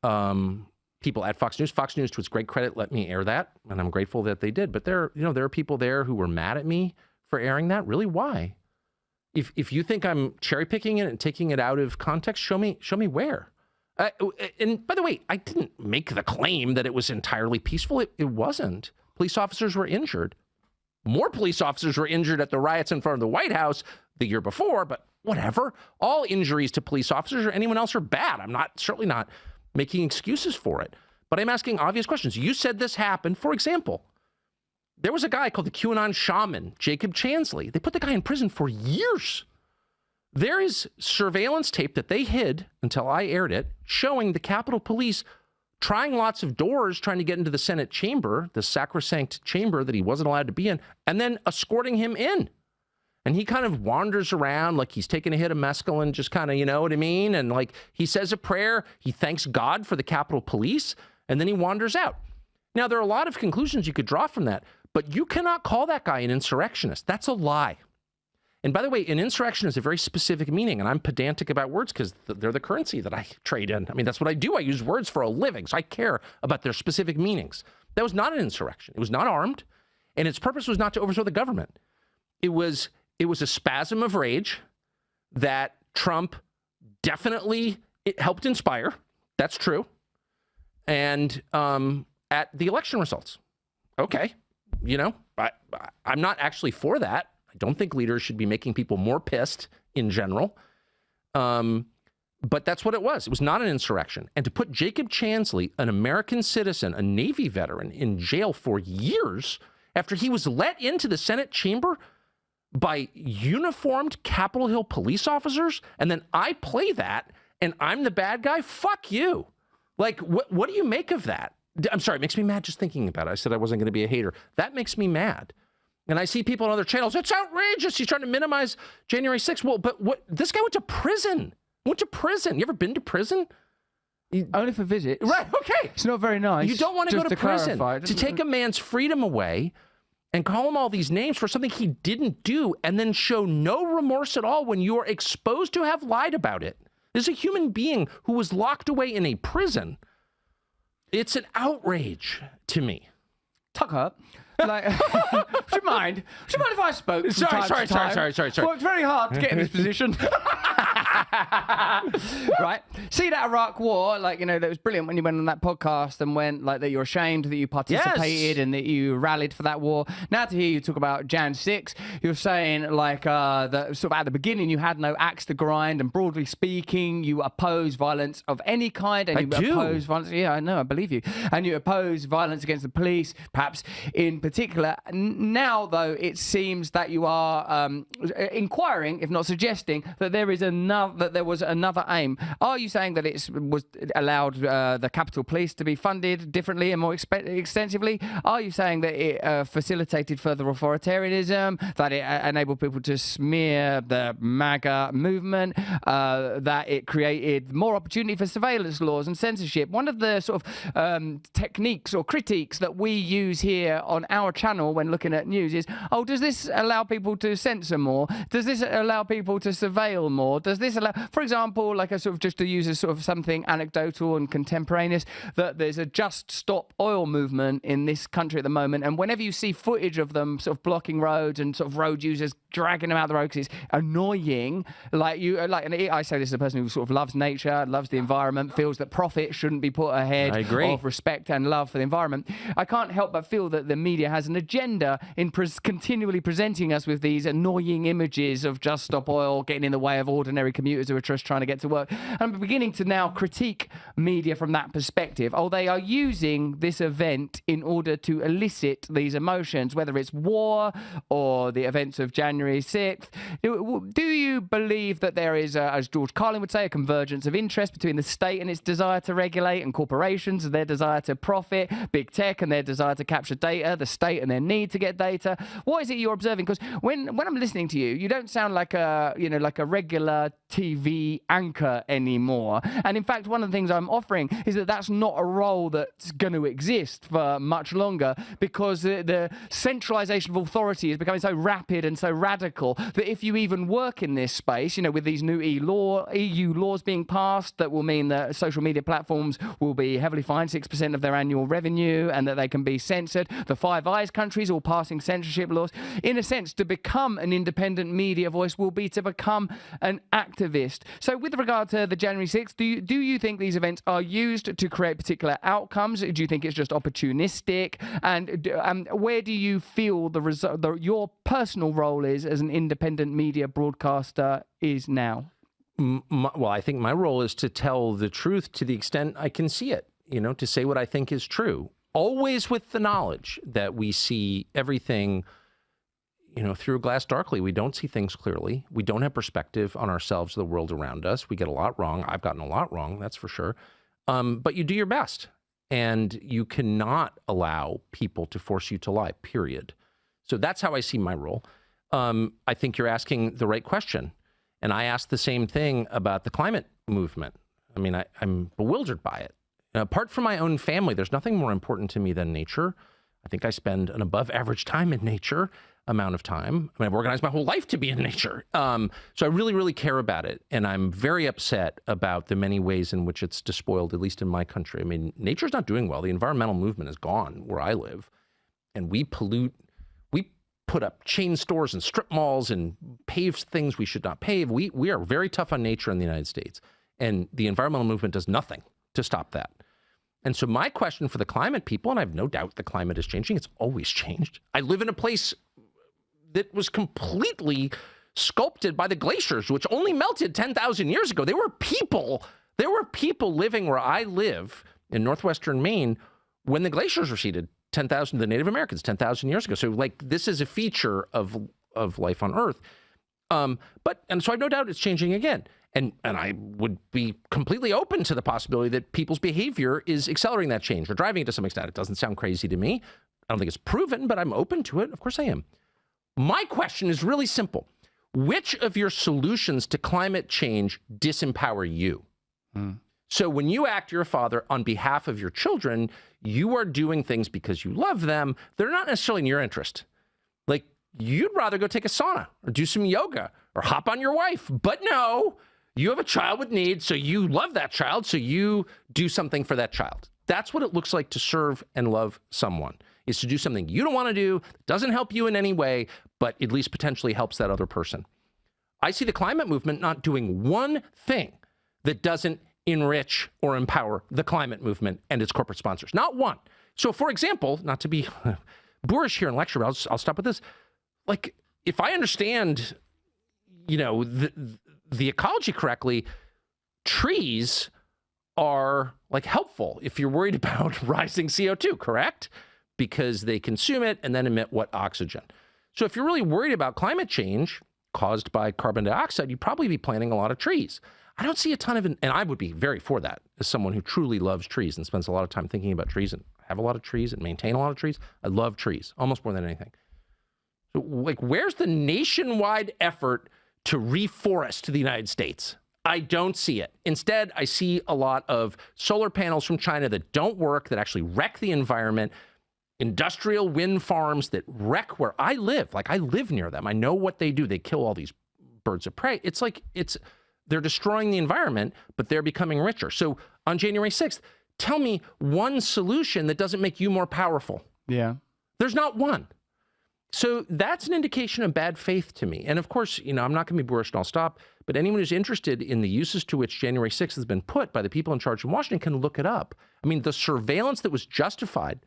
People at Fox News. Fox News, to its great credit, let me air that, and I'm grateful that they did. But there are people there who were mad at me for airing that. Really, why? If you think I'm cherry picking it and taking it out of context, show me where. And by the way, I didn't make the claim that it was entirely peaceful. It wasn't. Police officers were injured. More police officers were injured at the riots in front of the White House the year before, but whatever. All injuries to police officers or anyone else are bad. I'm certainly not making excuses for it. But I'm asking obvious questions. You said this happened. For example, There was a guy called the QAnon shaman, Jacob Chansley. They put the guy in prison for years. There is surveillance tape that they hid until I aired it, showing the Capitol Police trying lots of doors, trying to get into the Senate chamber, the sacrosanct chamber that he wasn't allowed to be in, and then escorting him in. And he kind of wanders around like he's taking a hit of mescaline, just kind of, you know what I mean? And like he says a prayer, he thanks God for the Capitol Police, and then he wanders out. Now, there are a lot of conclusions you could draw from that, but you cannot call that guy an insurrectionist. That's a lie. And by the way, an insurrection is a very specific meaning, and I'm pedantic about words because they're the currency that I trade in. I mean, that's what I do. I use words for a living, so I care about their specific meanings. That was not an insurrection. It was not armed, and its purpose was not to overthrow the government. It was a spasm of rage that Trump definitely helped inspire. That's true. And at the election results, okay, you know, I'm not actually for that. I don't think leaders should be making people more pissed in general. But that's what it was. It was not an insurrection. And to put Jacob Chansley, an American citizen, a Navy veteran, in jail for years after he was let into the Senate chamber by uniformed Capitol Hill police officers, and then I play that and I'm the bad guy? Fuck you. Like, what do you make of that? I'm sorry, it makes me mad just thinking about it. I said I wasn't going to be a hater. That makes me mad. And I see people on other channels, it's outrageous. He's trying to minimize January 6th. Well, but what? This guy went to prison. You ever been to prison? Only for visits. Right, okay. It's not very nice. You don't want to go to prison. To take a man's freedom away and call him all these names for something he didn't do and then show no remorse at all when you are exposed to have lied about it. There's a human being who was locked away in a prison. It's an outrage to me. Tucker, like, would you mind if I spoke? Sorry. Worked very hard to get in this position. Right? See that Iraq war, like, you know, that was brilliant when you went on that podcast and went like that you're ashamed that you participated and that you rallied for that war. Now to hear you talk about Jan 6, you're saying like that sort of at the beginning you had no axe to grind, and broadly speaking you oppose violence of any kind, and oppose violence. Yeah, I know, I believe you. And you oppose violence against the police, perhaps in particular. Now though, it seems that you are inquiring, if not suggesting, that there was another aim. Are you saying that it was allowed the Capitol Police to be funded differently and more extensively? Are you saying that it facilitated further authoritarianism, that it enabled people to smear the MAGA movement, that it created more opportunity for surveillance laws and censorship? One of the sort of techniques or critiques that we use here on our channel when looking at news is, oh, does this allow people to censor more? Does this allow people to surveil more? Does this allow, for example, like a sort of, just to use as sort of something anecdotal and contemporaneous, that there's a Just Stop Oil movement in this country at the moment, and whenever you see footage of them sort of blocking roads and sort of road users dragging them out the road because it's annoying, and I say this as a person who sort of loves nature, loves the environment, feels that profit shouldn't be put ahead of respect and love for the environment. I can't help but feel that the media has an agenda in continually presenting us with these annoying images of Just Stop Oil getting in the way of ordinary commuters who are just trying to get to work. I'm beginning to now critique media from that perspective. Oh, they are using this event in order to elicit these emotions, whether it's war or the events of January 6th. Do you believe that there is, as George Carlin would say, a convergence of interest between the state and its desire to regulate, and corporations and their desire to profit, big tech and their desire to capture data, the state and their need to get data? What is it you're observing? Because when I'm listening to you, you don't sound like a regular TV anchor anymore. And in fact, one of the things I'm offering is that that's not a role that's going to exist for much longer, because the centralization of authority is becoming so rapid and so radical that if you even work in this space, you know, with these new EU laws being passed that will mean that social media platforms will be heavily fined 6% of their annual revenue and that they can be censored. The Five Eyes countries all passing censorship laws. In a sense, to become an independent media voice will be to become an activist. So with regard to the January 6th, do you think these events are used to create particular outcomes? Do you think it's just opportunistic? And where do you feel your personal role is as an independent media broadcaster is now? Well, I think my role is to tell the truth to the extent I can see it, you know, to say what I think is true. always with the knowledge that we see everything, through a glass darkly. We don't see things clearly. We don't have perspective on ourselves, the world around us. We get a lot wrong. I've gotten a lot wrong, that's for sure. But you do your best, and you cannot allow people to force you to lie, period. So that's how I see my role. I think you're asking the right question. And I asked the same thing about the climate movement. I mean, I'm bewildered by it. Apart from my own family, there's nothing more important to me than nature. I think I spend an above average time in nature, amount of time. I mean, I've organized my whole life to be in nature. So I really, really care about it. And I'm very upset about the many ways in which it's despoiled, at least in my country. I mean, nature's not doing well. The environmental movement is gone where I live. And we pollute. We put up chain stores and strip malls and pave things we should not pave. We are very tough on nature in the United States. And the environmental movement does nothing to stop that. And so my question for the climate people, and I have no doubt the climate is changing. It's always changed. I live in a place that was completely sculpted by the glaciers, which only melted 10,000 years ago. There were people living where I live in northwestern Maine when the glaciers receded, the Native Americans, 10,000 years ago. So this is a feature of life on Earth. And so I have no doubt it's changing again. And I would be completely open to the possibility that people's behavior is accelerating that change or driving it to some extent. It doesn't sound crazy to me. I don't think it's proven, but I'm open to it. Of course I am. My question is really simple. Which of your solutions to climate change disempower you? So when you act, you're a father, on behalf of your children, you are doing things because you love them. They're not necessarily in your interest. Like, you'd rather go take a sauna or do some yoga or hop on your wife. But no, you have a child with needs, so you love that child, so you do something for that child. That's what it looks like to serve and love someone, is to do something you don't want to do, doesn't help you in any way, but at least potentially helps that other person. I see the climate movement not doing one thing that doesn't enrich or empower the climate movement and its corporate sponsors. Not one. So, for example, not to be boorish here in lecture, but I'll stop with this. Like, if I understand, the ecology correctly, trees are helpful if you're worried about rising CO2, correct? Because they consume it and then emit oxygen. So if you're really worried about climate change caused by carbon dioxide, you'd probably be planting a lot of trees. I don't see a ton of, and I would be very for that as someone who truly loves trees and spends a lot of time thinking about trees and have a lot of trees and maintain a lot of trees. I love trees almost more than anything. So where's the nationwide effort to reforest the United States? I don't see it. Instead, I see a lot of solar panels from China that don't work, that actually wreck the environment, industrial wind farms that wreck where I live. I live near them. I know what they do. They kill all these birds of prey. They're destroying the environment, but they're becoming richer. So on January 6th, tell me one solution that doesn't make you more powerful. Yeah. There's not one. So that's an indication of bad faith to me. And of course, I'm not going to be boorish and I'll stop, but anyone who's interested in the uses to which January 6th has been put by the people in charge in Washington can look it up. I mean, the surveillance that was justified,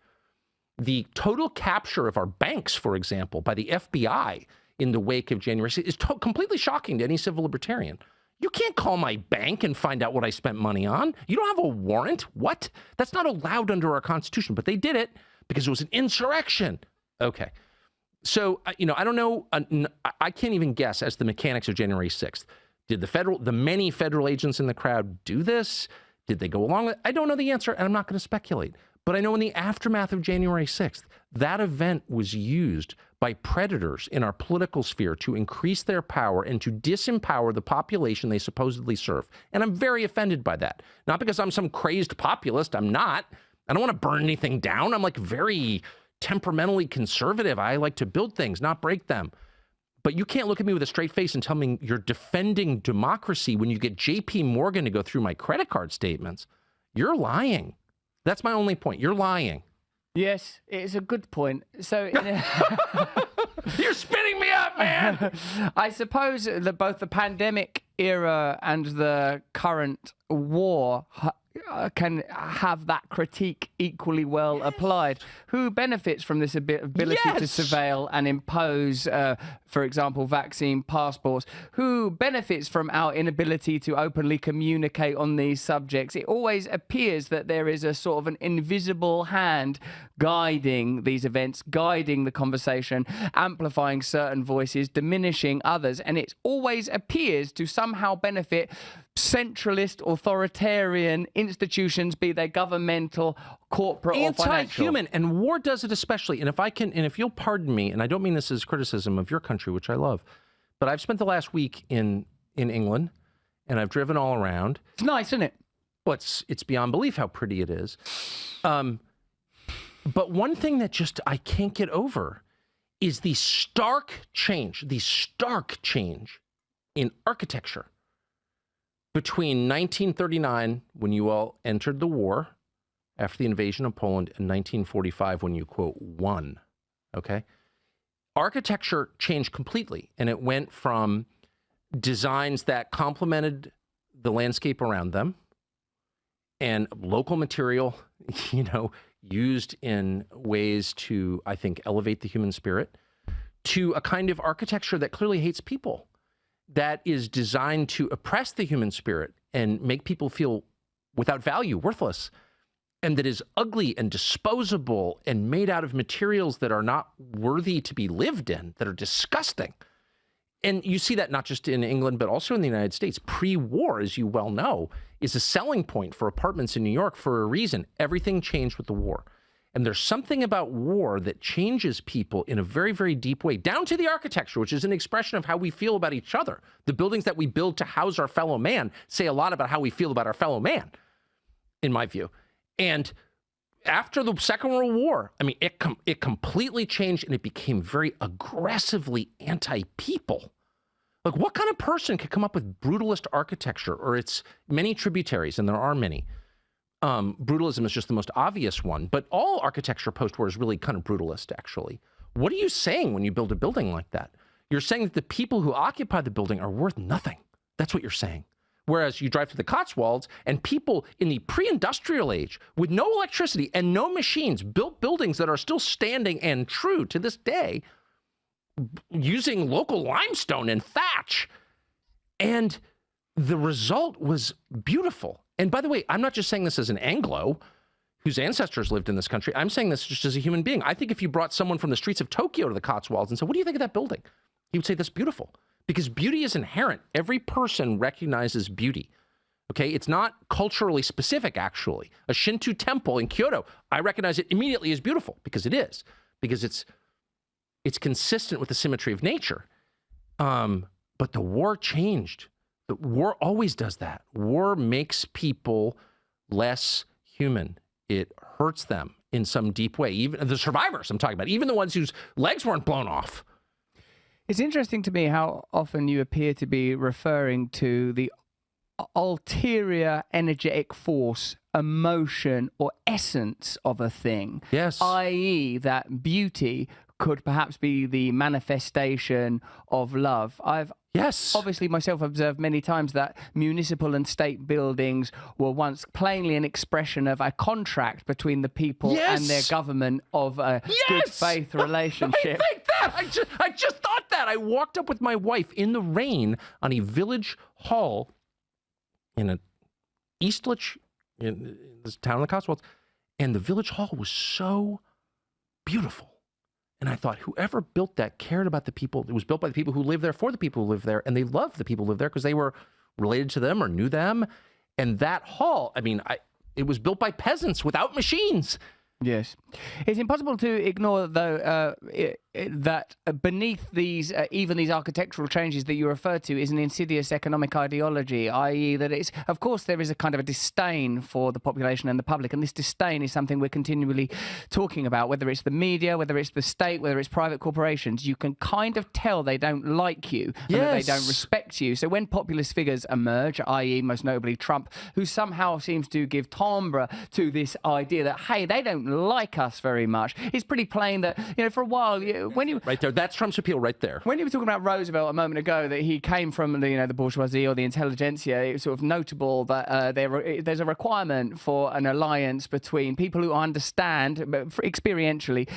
the total capture of our banks, for example, by the FBI in the wake of January 6th is completely shocking to any civil libertarian. You can't call my bank and find out what I spent money on. You don't have a warrant. What? That's not allowed under our Constitution, but they did it because it was an insurrection. Okay. So, I don't know. I can't even guess as the mechanics of January 6th. Did the many federal agents in the crowd do this? Did they go along with it? I don't know the answer, and I'm not going to speculate. But I know in the aftermath of January 6th, that event was used by predators in our political sphere to increase their power and to disempower the population they supposedly serve. And I'm very offended by that. Not because I'm some crazed populist. I'm not. I don't want to burn anything down. I'm very temperamentally conservative. I like to build things, not break them. But you can't look at me with a straight face and tell me you're defending democracy when you get JP Morgan to go through my credit card statements. You're lying. That's my only point. You're lying. Yes, it's a good point. So you're spinning me up, man. I suppose that both the pandemic era and the current war can have that critique equally well applied? Who benefits from this ability to surveil and impose, for example, vaccine passports? Who benefits from our inability to openly communicate on these subjects? It always appears that there is a sort of an invisible hand guiding these events, guiding the conversation, amplifying certain voices, diminishing others, and it always appears to somehow benefit centralist, authoritarian institutions, be they governmental, corporate, or financial. Anti-human, and war does it especially. And if you'll pardon me, and I don't mean this as criticism of your country, which I love, but I've spent the last week in England, and I've driven all around. It's nice, isn't it? Well, it's beyond belief how pretty it is. But one thing that just I can't get over is the stark change in architecture between 1939, when you all entered the war after the invasion of Poland, and 1945, when you, quote, won, okay? Architecture changed completely, and it went from designs that complemented the landscape around them and local material, used in ways to, I think, elevate the human spirit, to a kind of architecture that clearly hates people, that is designed to oppress the human spirit and make people feel without value, worthless, and that is ugly and disposable and made out of materials that are not worthy to be lived in, that are disgusting. And you see that not just in England, but also in the United States. Pre-war, as you well know, is a selling point for apartments in New York for a reason. Everything changed with the war. And there's something about war that changes people in a very, very deep way, down to the architecture, which is an expression of how we feel about each other. The buildings that we build to house our fellow man say a lot about how we feel about our fellow man, in my view. And after the Second World War, I mean, it completely changed, and it became very aggressively anti-people. Like, what kind of person could come up with brutalist architecture or its many tributaries, and there are many? Brutalism is just the most obvious one, but all architecture post-war is really kind of brutalist, actually. What are you saying when you build a building like that? You're saying that the people who occupy the building are worth nothing. That's what you're saying. Whereas you drive to the Cotswolds, and people in the pre-industrial age with no electricity and no machines built buildings that are still standing and true to this day using local limestone and thatch. And the result was beautiful. And by the way, I'm not just saying this as an Anglo whose ancestors lived in this country. I'm saying this just as a human being. I think if you brought someone from the streets of Tokyo to the Cotswolds and said, what do you think of that building? He would say, that's beautiful. Because beauty is inherent. Every person recognizes beauty. Okay? It's not culturally specific, actually. A Shinto temple in Kyoto, I recognize it immediately as beautiful, because it is. Because it's consistent with the symmetry of nature. But the war changed. The war always does that. War makes people less human. It hurts them in some deep way. Even the survivors I'm talking about, even the ones whose legs weren't blown off. It's interesting to me how often you appear to be referring to the ulterior energetic force, emotion, or essence of a thing. Yes. I.e. that beauty could perhaps be the manifestation of love. I've obviously myself observed many times that municipal and state buildings were once plainly an expression of a contract between the people and their government of a good faith relationship. I think that. I just thought that. I walked up with my wife in the rain on a village hall in Eastlich, in this town in the Cotswolds, and the village hall was so beautiful. And I thought, whoever built that cared about the people. It was built by the people who live there for the people who live there, and they loved the people who live there because they were related to them or knew them. And that hall, I mean, it was built by peasants without machines. Yes. It's impossible to ignore, though, that beneath these, even these architectural changes that you refer to, is an insidious economic ideology, i.e. that it's, of course, there is a kind of a disdain for the population and the public, and this disdain is something we're continually talking about, whether it's the media, whether it's the state, whether it's private corporations. You can kind of tell they don't like you, and that they don't respect you. So when populist figures emerge, i.e. most notably Trump, who somehow seems to give timbre to this idea that, hey, they don't like us very much, it's pretty plain that, for a while, when you right there, that's Trump's appeal right there. When you were talking about Roosevelt a moment ago, that he came from the bourgeoisie or the intelligentsia, it's sort of notable that there's a requirement for an alliance between people who understand experientially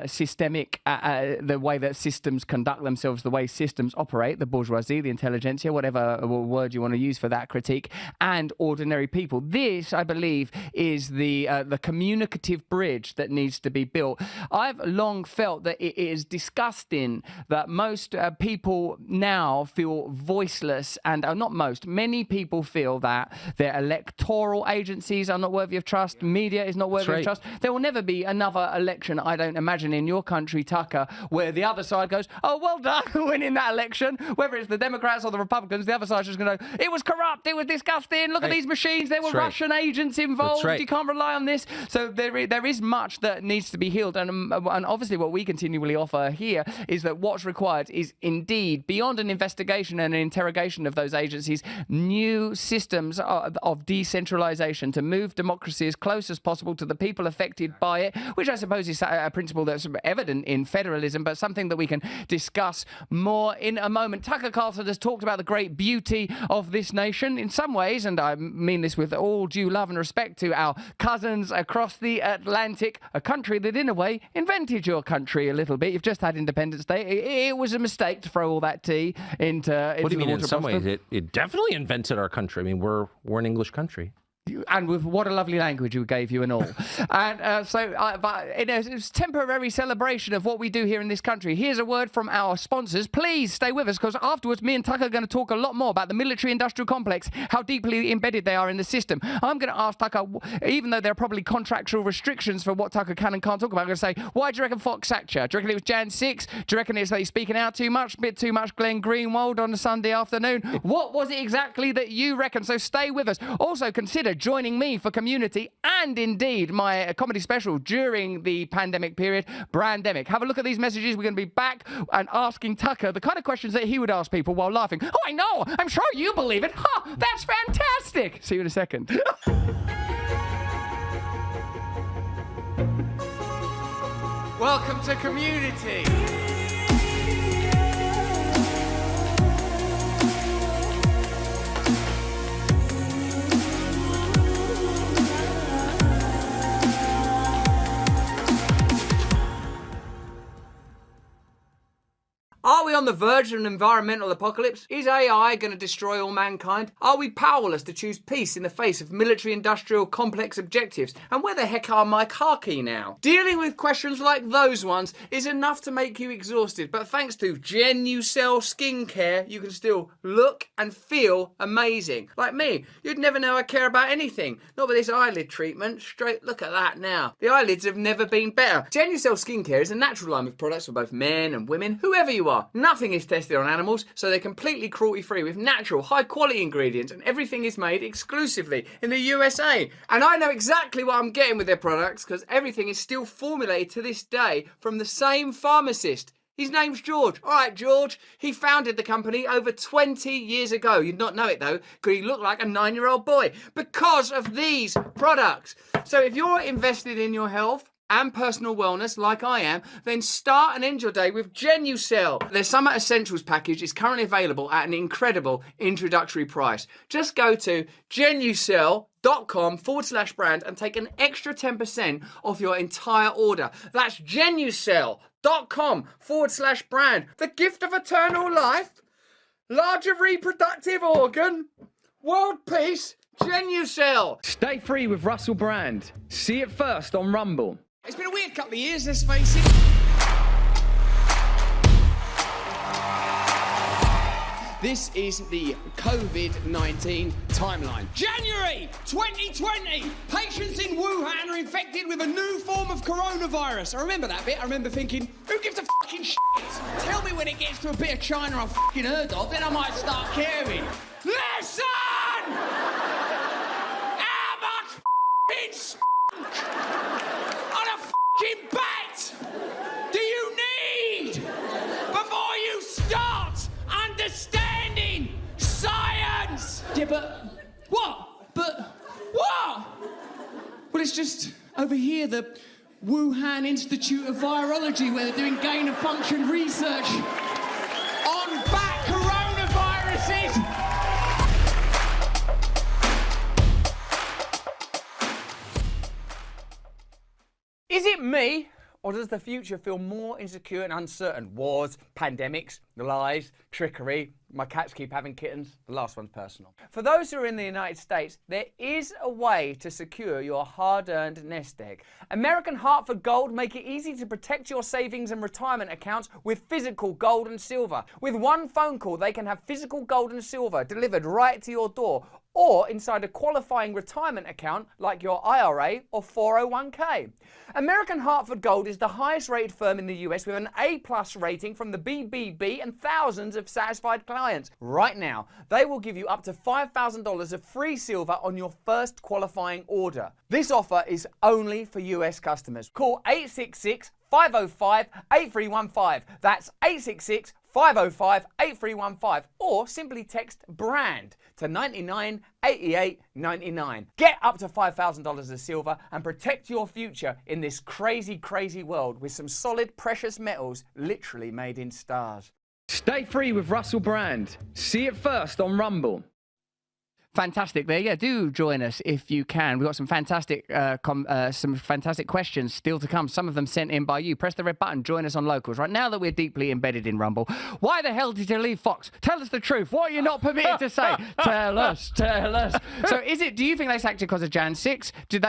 systemic the way that systems conduct themselves, the way systems operate, the bourgeoisie, the intelligentsia, whatever word you want to use for that critique, and ordinary people. This, I believe, is the communicative bridge that needs to be built. I've long felt that it is disgusting that most people now feel voiceless, and not most, many people feel that their electoral agencies are not worthy of trust, media is not worthy of trust. There will never be another election, I don't imagine, in your country, Tucker, where the other side goes, oh, well done, winning that election. Whether it's the Democrats or the Republicans, the other side's just going to go, it was corrupt, it was disgusting, look at these machines, there were Russian agents involved, you can't rely on this. So there is much that needs to be healed, and obviously what we continually offer here is that what's required is indeed, beyond an investigation and an interrogation of those agencies, new systems of decentralization to move democracy as close as possible to the people affected by it, which I suppose is a principle that's evident in federalism, but something that we can discuss more in a moment. Tucker Carlson has talked about the great beauty of this nation in some ways, and I mean this with all due love and respect to our cousins across the Atlantic, a country that in a way invented your country a little bit. You've just had Independence Day. It was a mistake to throw all that tea into what do you mean? In some ways, it definitely invented our country. I mean, we're an English country. And with what a lovely language we gave you and all. And but it's temporary celebration of what we do here in this country. Here's a word from our sponsors. Please stay with us, because afterwards me and Tucker are going to talk a lot more about the military-industrial complex, how deeply embedded they are in the system. I'm going to ask Tucker, even though there are probably contractual restrictions for what Tucker can and can't talk about, I'm going to say, why do you reckon Fox sacked you? Do you reckon it was Jan 6? Do you reckon it's that he's speaking out too much, a bit too much Glenn Greenwald on a Sunday afternoon? What was it exactly that you reckon? So stay with us. Also consider joining me for Community and indeed my comedy special during the pandemic period, Brandemic. Have a look at these messages. We're going to be back and asking Tucker the kind of questions that he would ask people while laughing. Oh, I know. I'm sure you believe it. Ha! That's fantastic. See you in a second. Welcome to Community. Are we on the verge of an environmental apocalypse? Is AI going to destroy all mankind? Are we powerless to choose peace in the face of military-industrial complex objectives? And where the heck are my car key now? Dealing with questions like those ones is enough to make you exhausted, but thanks to Genucell skincare, you can still look and feel amazing. Like me, you'd never know I care about anything. Not with this eyelid treatment. Straight, look at that now. The eyelids have never been better. Genucell skincare is a natural line of products for both men and women, whoever you are. Nothing is tested on animals, so they're completely cruelty-free with natural, high-quality ingredients, and everything is made exclusively in the USA. And I know exactly what I'm getting with their products, because everything is still formulated to this day from the same pharmacist. His name's George. All right, George. He founded the company over 20 years ago. You'd not know it, though, because he looked like a 9-year-old boy because of these products. So if you're invested in your health and personal wellness like I am, then start and end your day with Genucell. Their Summer Essentials package is currently available at an incredible introductory price. Just go to genucell.com/brand and take an extra 10% off your entire order. That's genucell.com/brand. The gift of eternal life, larger reproductive organ, world peace, Genucell. Stay free with Russell Brand. See it first on Rumble. It's been a weird couple of years, let's face it. This is the COVID-19 timeline. January 2020, patients in Wuhan are infected with a new form of coronavirus. I remember that bit. I remember thinking, who gives a fucking shit? Tell me when it gets to a bit of China I've fucking heard of, then I might start caring. Listen! How much fucking spunk on a fucking bat do you need before you start understanding science? Yeah, but what? Well, it's just over here, the Wuhan Institute of Virology, where they're doing gain-of-function research on bat coronaviruses. Is it me, or does the future feel more insecure and uncertain? Wars, pandemics, lies, trickery. My cats keep having kittens. The last one's personal. For those who are in the United States, there is a way to secure your hard-earned nest egg. American Hartford Gold make it easy to protect your savings and retirement accounts with physical gold and silver. With one phone call, they can have physical gold and silver delivered right to your door, or inside a qualifying retirement account like your IRA or 401k. American Hartford Gold is the highest rated firm in the US with an A+ rating from the BBB and thousands of satisfied clients. Right now, they will give you up to $5,000 of free silver on your first qualifying order. This offer is only for US customers. Call 866-505-8315. That's 866-505-8315, or simply text BRAND to 998899. Get up to $5,000 of silver and protect your future in this crazy, crazy world with some solid precious metals literally made in stars. Stay free with Russell Brand. See it first on Rumble. Fantastic there. Yeah, do join us if you can. We've got some fantastic questions still to come. Some of them sent in by you. Press the red button. Join us on Locals. Right now that we're deeply embedded in Rumble, why the hell did you leave Fox? Tell us the truth. What are you not permitted to say? Tell us. Tell us. So do you think they sacked you because of Jan 6? Do you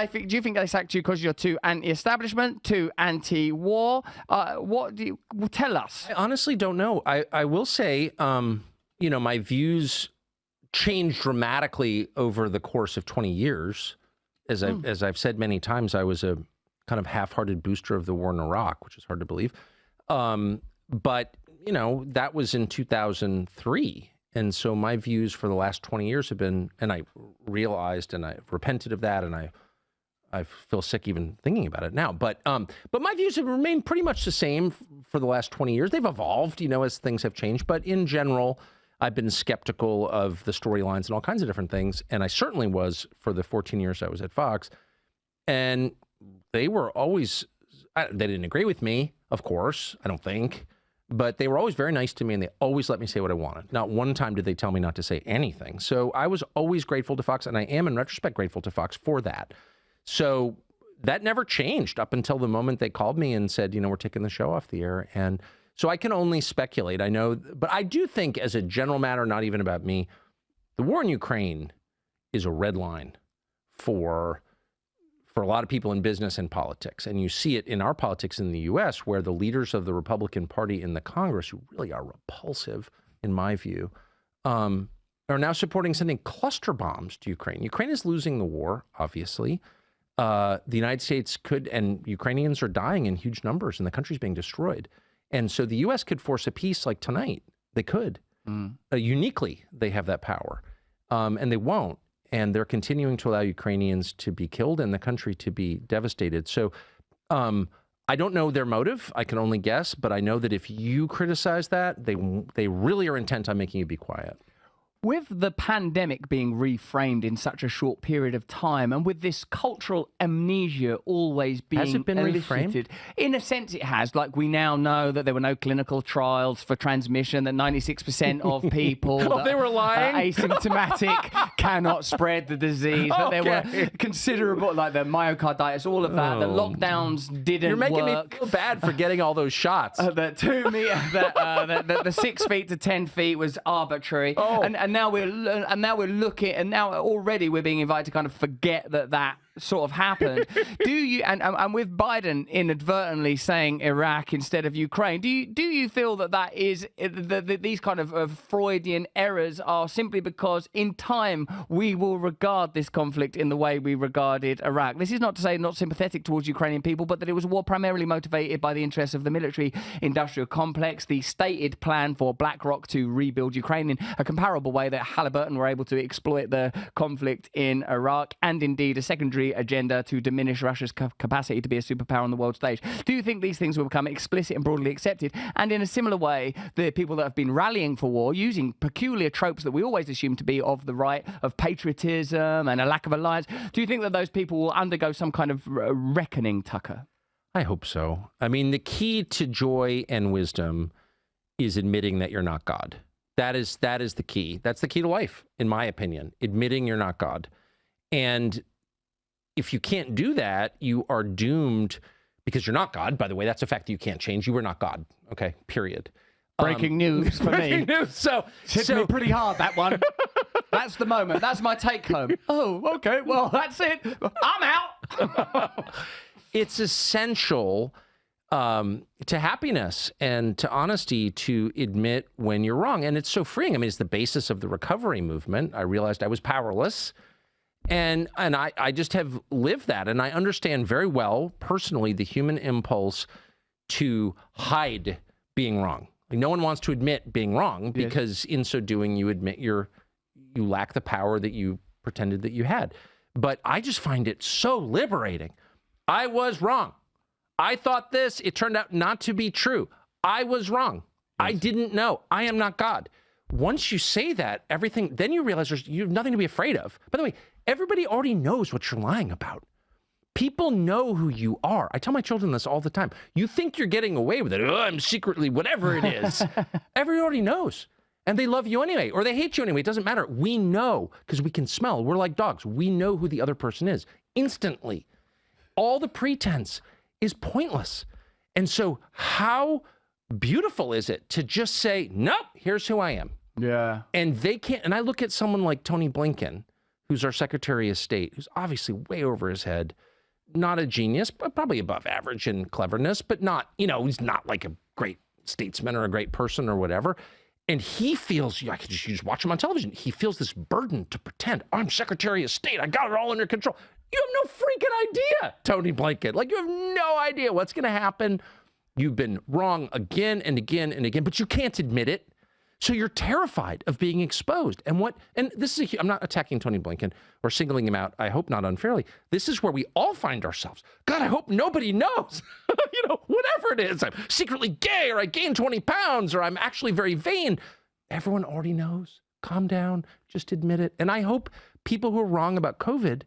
think they sacked you because you're too anti-establishment, too anti-war? Tell us. I honestly don't know. I will say, my views changed dramatically over the course of 20 years. As I've said many times, I was a kind of half-hearted booster of the war in Iraq, which is hard to believe. But, that was in 2003. And so my views for the last 20 years have been, and I realized and I've repented of that, and I feel sick even thinking about it now. But my views have remained pretty much the same for the last 20 years. They've evolved, as things have changed. But in general, I've been skeptical of the storylines and all kinds of different things. And I certainly was for the 14 years I was at Fox. And they were always, they didn't agree with me, of course, I don't think. But they were always very nice to me, and they always let me say what I wanted. Not one time did they tell me not to say anything. So I was always grateful to Fox, and I am, in retrospect, grateful to Fox for that. So that never changed up until the moment they called me and said, we're taking the show off the air. And so I can only speculate. I know, but I do think as a general matter, not even about me, the war in Ukraine is a red line for a lot of people in business and politics. And you see it in our politics in the U.S., where the leaders of the Republican Party in the Congress, who really are repulsive, in my view, are now supporting sending cluster bombs to Ukraine. Ukraine is losing the war, obviously. The United States could, and Ukrainians are dying in huge numbers, and the country's being destroyed. And so the U.S. could force a peace like tonight. They could. Uniquely, they have that power. And they won't. And they're continuing to allow Ukrainians to be killed and the country to be devastated. So I don't know their motive. I can only guess. But I know that if you criticize that, they really are intent on making you be quiet. With the pandemic being reframed in such a short period of time, and with this cultural amnesia always being Has it been reframed? In a sense it has. Like, we now know that there were no clinical trials for transmission, that 96% of people they were lying? Asymptomatic cannot spread the disease, that there were considerable, like the myocarditis, all of that, the lockdowns didn't You're making work. me feel bad for getting all those shots. The 2 meter, the 6 feet to 10 feet was arbitrary. And now we're looking, and now already we're being invited to kind of forget that sort of happened. Do you, and with Biden inadvertently saying Iraq instead of Ukraine, do you feel that is these kind of Freudian errors are simply because in time we will regard this conflict in the way we regarded Iraq? This is not to say not sympathetic towards Ukrainian people, but that it was a war primarily motivated by the interests of the military-industrial complex, the stated plan for BlackRock to rebuild Ukraine in a comparable way that Halliburton were able to exploit the conflict in Iraq, and indeed a secondary agenda to diminish Russia's capacity to be a superpower on the world stage. Do you think these things will become explicit and broadly accepted? And in a similar way, the people that have been rallying for war, using peculiar tropes that we always assume to be of the right, of patriotism and a lack of alliance, do you think that those people will undergo some kind of reckoning, Tucker? I hope so. I mean, the key to joy and wisdom is admitting that you're not God. That is the key. That's the key to life, in my opinion, admitting you're not God. And if you can't do that, you are doomed, because you're not God. By the way, that's a fact that you can't change. You were not God. Okay, period. Breaking news for breaking me. News. So Hit me pretty hard, that one. That's the moment. That's my take home. Oh, okay. Well, that's it. I'm out. it's essential to happiness and to honesty to admit when you're wrong. And it's so freeing. I mean, it's the basis of the recovery movement. I realized I was powerless. And I just have lived that. And I understand very well, personally, the human impulse to hide being wrong. Like, no one wants to admit being wrong, because in so doing, you admit you lack the power that you pretended that you had. But I just find it so liberating. I was wrong. I thought this. It turned out not to be true. I was wrong. Yes. I didn't know. I am not God. Once you say that, everything, then you realize you have nothing to be afraid of. By the way, everybody already knows what you're lying about. People know who you are. I tell my children this all the time. You think you're getting away with it. Oh, I'm secretly whatever it is. Everybody already knows. And they love you anyway, or they hate you anyway. It doesn't matter. We know, because we can smell. We're like dogs. We know who the other person is instantly. All the pretense is pointless. And so how beautiful is it to just say, nope, here's who I am. Yeah. And they can't. And I look at someone like Tony Blinken, who's our Secretary of State, who's obviously way over his head, not a genius, but probably above average in cleverness, but not, he's not like a great statesman or a great person or whatever. And he feels, I could just watch him on television. He feels this burden to pretend, I'm Secretary of State. I got it all under control. You have no freaking idea, Tony Blinken. Like, you have no idea what's going to happen. You've been wrong again and again and again, but you can't admit it. So you're terrified of being exposed. And this is, I'm not attacking Tony Blinken or singling him out, I hope not unfairly. This is where we all find ourselves. God, I hope nobody knows, whatever it is. I'm secretly gay, or I gained 20 pounds, or I'm actually very vain. Everyone already knows. Calm down, just admit it. And I hope people who are wrong about COVID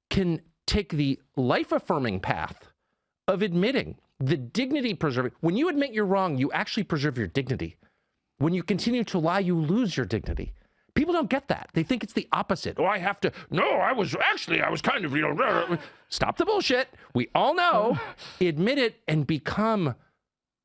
can take the life-affirming path of admitting the dignity-preserving. When you admit you're wrong, you actually preserve your dignity. When you continue to lie, you lose your dignity. People don't get that. They think it's the opposite. Oh, I was kind of, Stop the bullshit. We all know. Admit it and become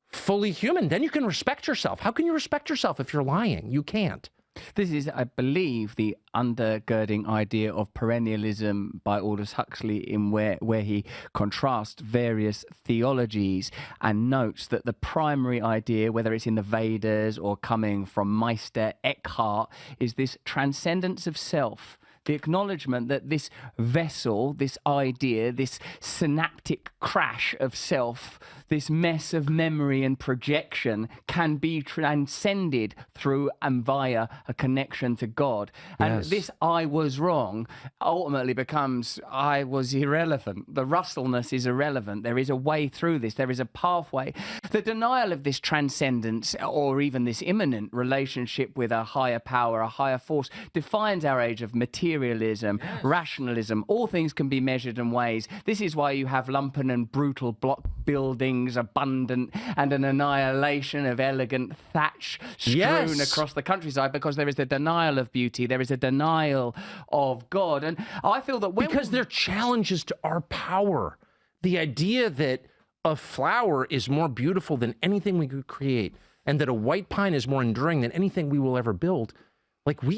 fully human. Then you can respect yourself. How can you respect yourself if you're lying? You can't. This is, I believe, the undergirding idea of perennialism by Aldous Huxley, in where he contrasts various theologies and notes that the primary idea, whether it's in the Vedas or coming from Meister Eckhart, is this transcendence of self. The acknowledgement that this vessel, this idea, this synaptic crash of self, this mess of memory and projection can be transcended through and via a connection to God. And this I was wrong ultimately becomes I was irrelevant. The Russellness is irrelevant. There is a way through this. There is a pathway. The denial of this transcendence, or even this immanent relationship with a higher power, a higher force, defines our age of materialism, rationalism. All things can be measured and weighed. This is why you have lumpen and brutal block buildings, abundant, and an annihilation of elegant thatch strewn across the countryside, because there is a denial of beauty. There is a denial of God. And I feel that because they're challenges to our power. The idea that a flower is more beautiful than anything we could create, and that a white pine is more enduring than anything we will ever build.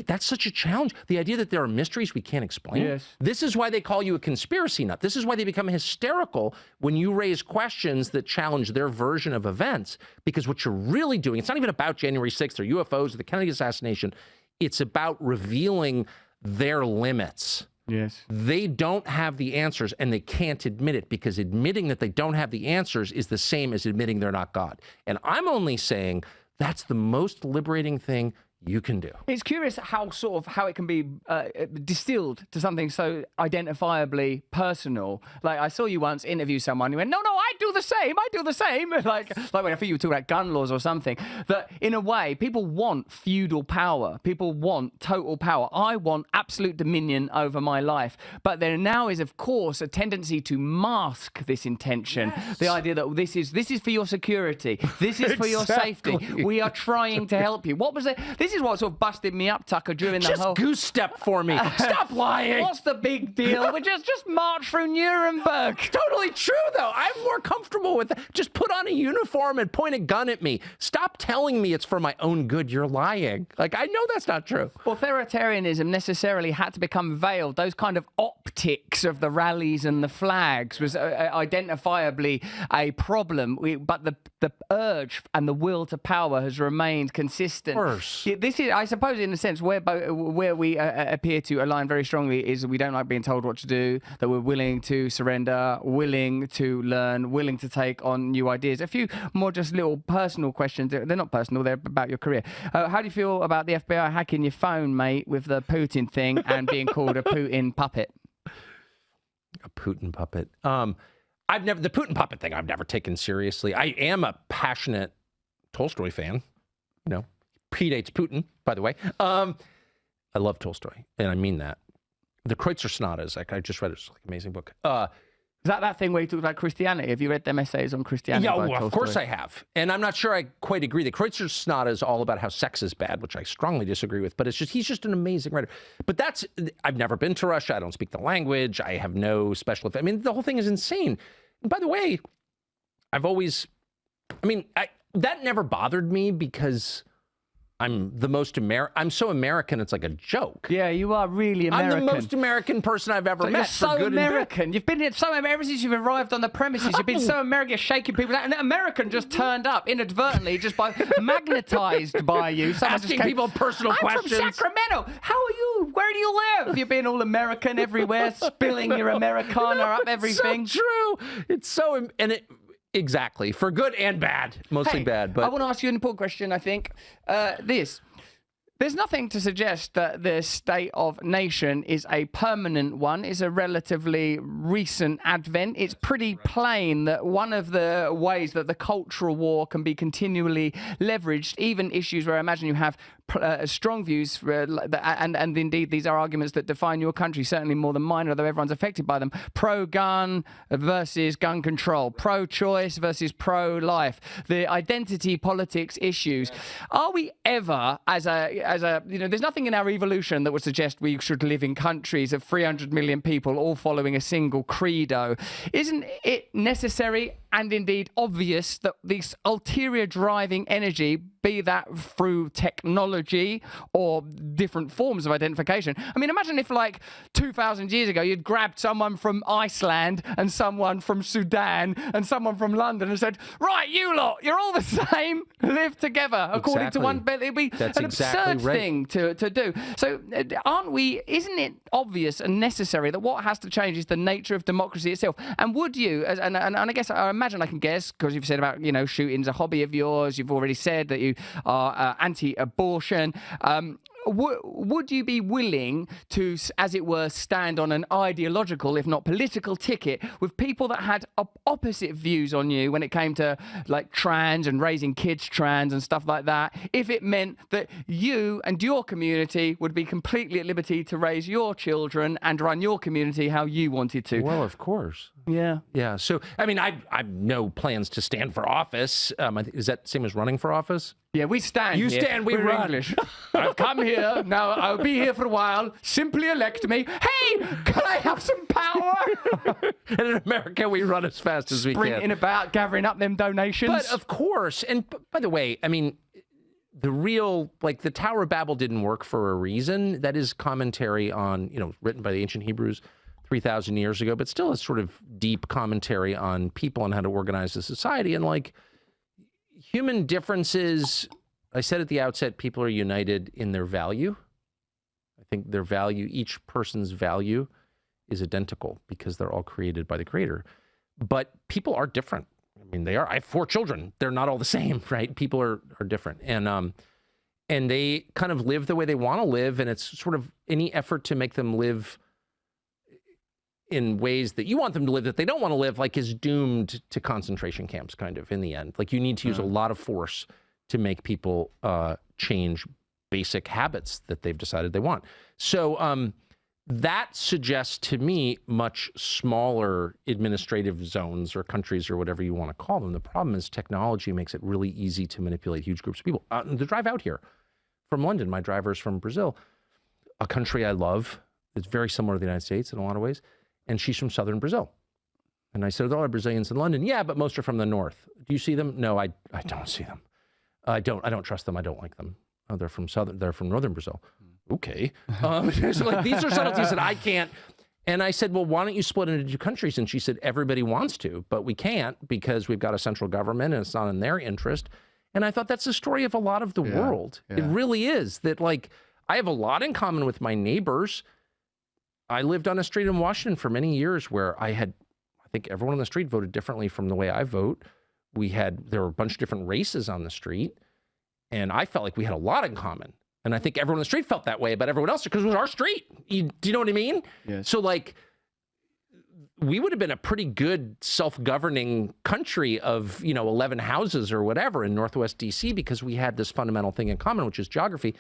That's such a challenge. The idea that there are mysteries we can't explain. Yes. This is why they call you a conspiracy nut. This is why they become hysterical when you raise questions that challenge their version of events. Because what you're really doing, it's not even about January 6th or UFOs or the Kennedy assassination. It's about revealing their limits. Yes. They don't have the answers, and they can't admit it, because admitting that they don't have the answers is the same as admitting they're not God. And I'm only saying that's the most liberating thing you can do. It's curious how it can be distilled to something so identifiably personal. Like I saw you once interview someone who went, no, I do the same. like when I think you were talking about gun laws or something. That in a way, people want feudal power. People want total power. I want absolute dominion over my life. But there now is, of course, a tendency to mask this intention. Yes. The idea that this is for your security. This is for your safety. We are trying to help you. What was it? This is what sort of busted me up, Tucker, during the whole... Just goose step for me. Stop lying. What's the big deal? We just march through Nuremberg. Totally true, though. I'm more comfortable with that. Just put on a uniform and point a gun at me. Stop telling me it's for my own good. You're lying. Like, I know that's not true. Authoritarianism necessarily had to become veiled. Those kind of optics of the rallies and the flags was identifiably a problem. But the urge and the will to power has remained consistent. Of course. This is, I suppose, in a sense, where we appear to align very strongly is we don't like being told what to do, that we're willing to surrender, willing to learn, willing to take on new ideas. A few more just little personal questions. They're not personal, they're about your career. How do you feel about the FBI hacking your phone, mate, with the Putin thing and being called a Putin puppet? A Putin puppet. The Putin puppet thing I've never taken seriously. I am a passionate Tolstoy fan, predates Putin, by the way. I love Tolstoy, and I mean that. The Kreutzer Sonatas, I just read it. It's like an amazing book. Is that thing where you talk about Christianity? Have you read them essays on Christianity? Yeah, well, of course I have. And I'm not sure I quite agree. The Kreutzer Sonata is all about how sex is bad, which I strongly disagree with. But he's just an amazing writer. But I've never been to Russia. I don't speak the language. I have no special effect. I mean, the whole thing is insane. And by the way, that never bothered me because I'm so American, it's like a joke. Yeah, you are really American. I'm the most American person I've ever met. You're so American. You've been so ever since you've arrived on the premises. You've been so American, you're shaking people out. And an American just turned up inadvertently, just magnetized by you. Someone asking people personal questions. I'm from Sacramento. How are you? Where do you live? You've been all American everywhere, spilling your Americana up everything. It's so true. It's so exactly, for good and bad, mostly bad. But I want to ask you an important question, I think. There's nothing to suggest that the state of nation is a permanent one. It's a relatively recent advent. It's pretty plain that one of the ways that the cultural war can be continually leveraged, even issues where I imagine you have strong views, and indeed these are arguments that define your country, certainly more than mine, although everyone's affected by them. Pro-gun versus gun control, pro-choice versus pro-life, the identity politics issues. Are we ever, there's nothing in our evolution that would suggest we should live in countries of 300 million people all following a single credo. Isn't it necessary and indeed obvious that this ulterior driving energy, be that through technology or different forms of identification. I mean, imagine if 2,000 years ago, you'd grabbed someone from Iceland and someone from Sudan and someone from London and said, right, you lot, you're all the same, live together according to one bed. It'd be an absurd thing to do. So isn't it obvious and necessary that what has to change is the nature of democracy itself? And would you, and I guess I imagine I can guess, because you've said about, shooting's a hobby of yours, you've already said that you are anti-abortion. Would you be willing to, as it were, stand on an ideological, if not political, ticket with people that had opposite views on you when it came to trans and raising kids trans and stuff like that, if it meant that you and your community would be completely at liberty to raise your children and run your community how you wanted to? Well, of course. Yeah. Yeah. So, I mean, I've no plans to stand for office. Is that the same as running for office? Yeah, we stand. You here. stand, we run. English. I've come here. Now I'll be here for a while. Simply elect me. Hey, can I have some power? And in America, we run as fast as we can. Sprinting about, gathering up them donations. But of course, and by the way, I mean, the Tower of Babel didn't work for a reason. That is commentary on, written by the ancient Hebrews 3,000 years ago, but still a sort of deep commentary on people and how to organize a society. And human differences, I said at the outset, people are united in their value. I think their value, each person's value is identical because they're all created by the Creator. But people are different. I mean, they are. I have 4 children. They're not all the same, right? People are different. And and they kind of live the way they want to live, and it's sort of any effort to make them live in ways that you want them to live that they don't want to live, like, is doomed to concentration camps, kind of, in the end. Like, you need to use a lot of force to make people change basic habits that they've decided they want. So that suggests to me much smaller administrative zones or countries or whatever you want to call them. The problem is technology makes it really easy to manipulate huge groups of people. The drive out here from London, my driver's from Brazil, a country I love. It's very similar to the United States in a lot of ways. And she's from southern Brazil. And I said, there are Brazilians in London. Yeah, but most are from the north. Do you see them? No, I don't see them. I don't trust them. I don't like them. Oh, they're from northern Brazil. Okay. So like, these are subtleties that I can't. And I said, well, why don't you split into two countries? And she said, everybody wants to, but we can't because we've got a central government and it's not in their interest. And I thought that's the story of a lot of the world. Yeah. It really is. That, like, I have a lot in common with my neighbors. I lived on a street in Washington for many years where I think everyone on the street voted differently from the way I vote. There were a bunch of different races on the street, and I felt like we had a lot in common. And I think everyone on the street felt that way about everyone else because it was our street. Do you know what I mean? Yes. So, like, we would have been a pretty good self-governing country of, 11 houses or whatever in Northwest DC because we had this fundamental thing in common, which is geography.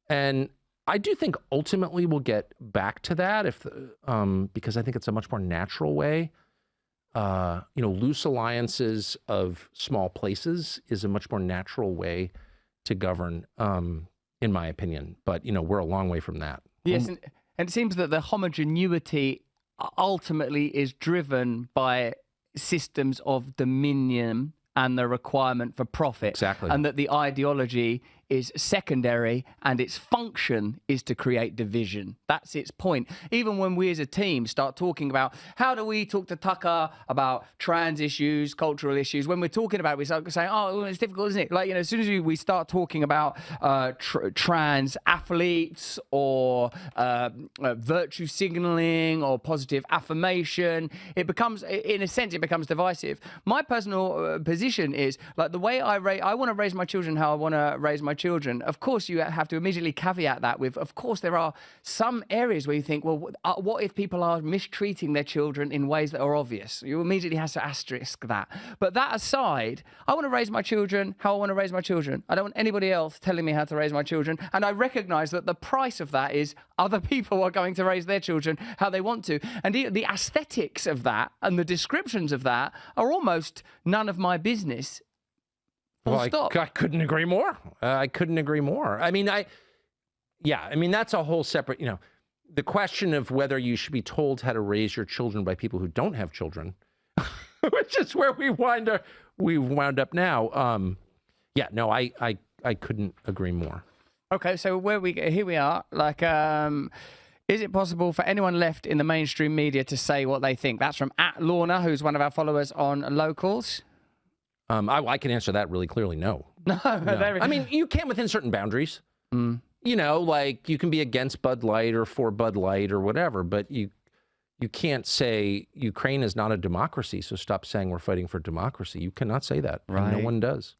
And I do think ultimately we'll get back to that because I think it's a much more natural way. Loose alliances of small places is a much more natural way to govern, in my opinion. But, we're a long way from that. Yes, and it seems that the homogeneity ultimately is driven by systems of dominion and the requirement for profit. Exactly. And that the ideology is secondary and its function is to create division. That's its point. Even when we as a team start talking about how do we talk to Tucker about trans issues, cultural issues, when we're talking about it, we start saying, oh, it's difficult, isn't it? Like, as soon as we start talking about trans athletes or virtue signaling or positive affirmation, it becomes, in a sense, it becomes divisive. My personal position is, like, the way I want to raise my children how I want to raise my children. Of course, you have to immediately caveat that with, of course, there are some areas where you think, well, what if people are mistreating their children in ways that are obvious? You immediately have to asterisk that. But that aside, I want to raise my children how I want to raise my children. I don't want anybody else telling me how to raise my children. And I recognize that the price of that is other people are going to raise their children how they want to. And the aesthetics of that and the descriptions of that are almost none of my business. Well, I couldn't agree more. I couldn't agree more. I mean, that's a whole separate, the question of whether you should be told how to raise your children by people who don't have children, which is where we wound up now. I couldn't agree more. Okay, so here we are. Like, is it possible for anyone left in the mainstream media to say what they think? That's from @Lorna, who's one of our followers on Locals. I can answer that really clearly. No. I mean, you can within certain boundaries. Like, you can be against Bud Light or for Bud Light or whatever, but you can't say Ukraine is not a democracy, so stop saying we're fighting for democracy. You cannot say that. Right. No one does.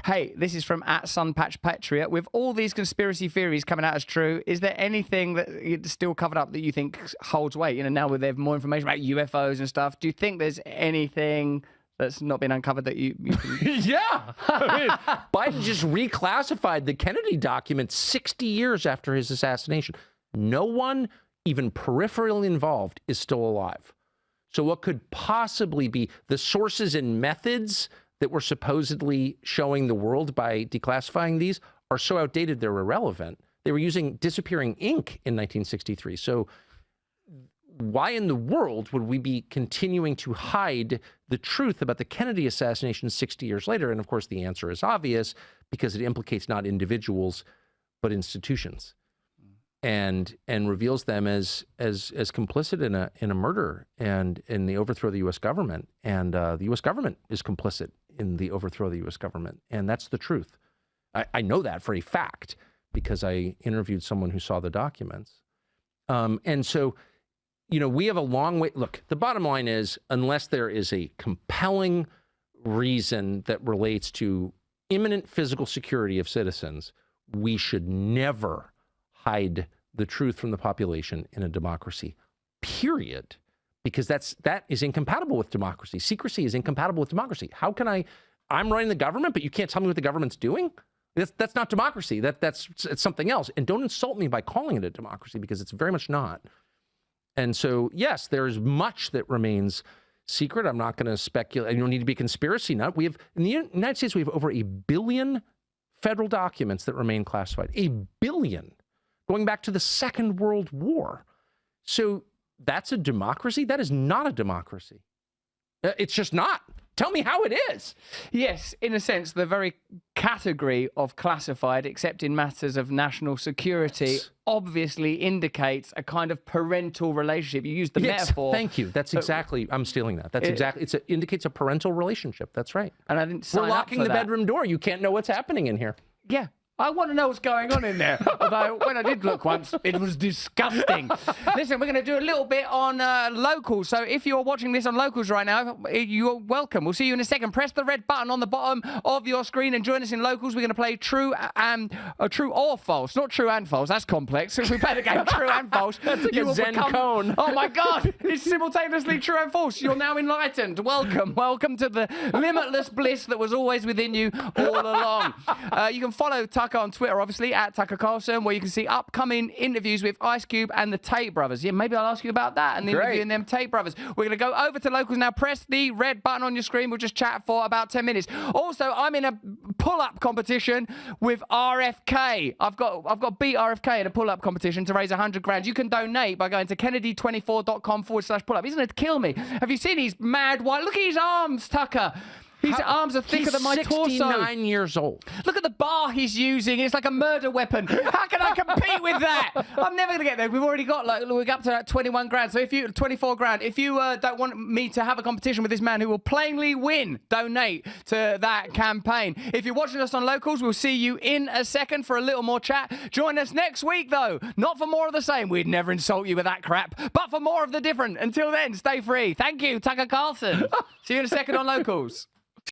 Hey, this is from @SunPatchPatriot. With all these conspiracy theories coming out as true, is there anything that is still covered up that you think holds weight? Now with more information about UFOs and stuff, do you think there's anything that's not been uncovered that you can... Yeah. I mean, Biden just reclassified the Kennedy documents 60 years after his assassination. No one, even peripherally involved, is still alive. So what could possibly be the sources and methods that were supposedly showing the world by declassifying these are so outdated they're irrelevant. They were using disappearing ink in 1963. So why in the world would we be continuing to hide the truth about the Kennedy assassination 60 years later? And of course, the answer is obvious, because it implicates not individuals, but institutions, and reveals them as complicit in a murder and in the overthrow of the U.S. government. And the U.S. government is complicit in the overthrow of the U.S. government. And that's the truth. I know that for a fact because I interviewed someone who saw the documents. And so, we have a long way. Look, the bottom line is, unless there is a compelling reason that relates to imminent physical security of citizens, we should never hide the truth from the population in a democracy, period. Because that is incompatible with democracy. Secrecy is incompatible with democracy. How can I'm running the government, but you can't tell me what the government's doing? That's not democracy. It's something else. And don't insult me by calling it a democracy, because it's very much not. And so, yes, there is much that remains secret. I'm not going to speculate. You don't need to be a conspiracy nut. We have, in the United States, we have over 1 billion federal documents that remain classified. 1 billion, going back to the Second World War. So that's a democracy? That is not a democracy. It's just not. Tell me how it is. Yes, in a sense, the very category of classified, except in matters of national security, obviously indicates a kind of parental relationship. You used the metaphor. Thank you. That's exactly, I'm stealing that. That's exactly, it indicates a parental relationship. That's right. And I didn't sign We're locking up for the that. bedroom door. You can't know what's happening in here. Yeah. I want to know what's going on in there. Although, when I did look once, it was disgusting. Listen, we're going to do a little bit on locals. So if you're watching this on locals right now, you're welcome. We'll see you in a second. Press the red button on the bottom of your screen and join us in locals. We're going to play true or false. Not true and false. That's complex. If we play the game true and false, that's like a Zen cone. Oh, my God. It's simultaneously true and false. You're now enlightened. Welcome. Welcome to the limitless bliss that was always within you all along. You can follow Tucker on Twitter, obviously, at Tucker Carlson, where you can see upcoming interviews with Ice Cube and the Tate brothers. Yeah, maybe I'll ask you about that and the interview in them Tate brothers. We're going to go over to locals now. Press the red button on your screen. We'll just chat for about 10 minutes. Also, I'm in a pull-up competition with RFK. I've got to beat RFK in a pull-up competition to raise 100 grand. You can donate by going to kennedy24.com/pull-up. He's going to kill me. Have you seen his mad white? Look at his arms, Tucker. His arms are thicker than my torso. He's 69 years old. Look at the bar he's using. It's like a murder weapon. How can I compete with that? I'm never going to get there. We've already got, we're up to 21 grand. So 24 grand. If you don't want me to have a competition with this man who will plainly win, donate to that campaign. If you're watching us on locals, we'll see you in a second for a little more chat. Join us next week, though. Not for more of the same. We'd never insult you with that crap, but for more of the different. Until then, stay free. Thank you, Tucker Carlson. See you in a second on locals.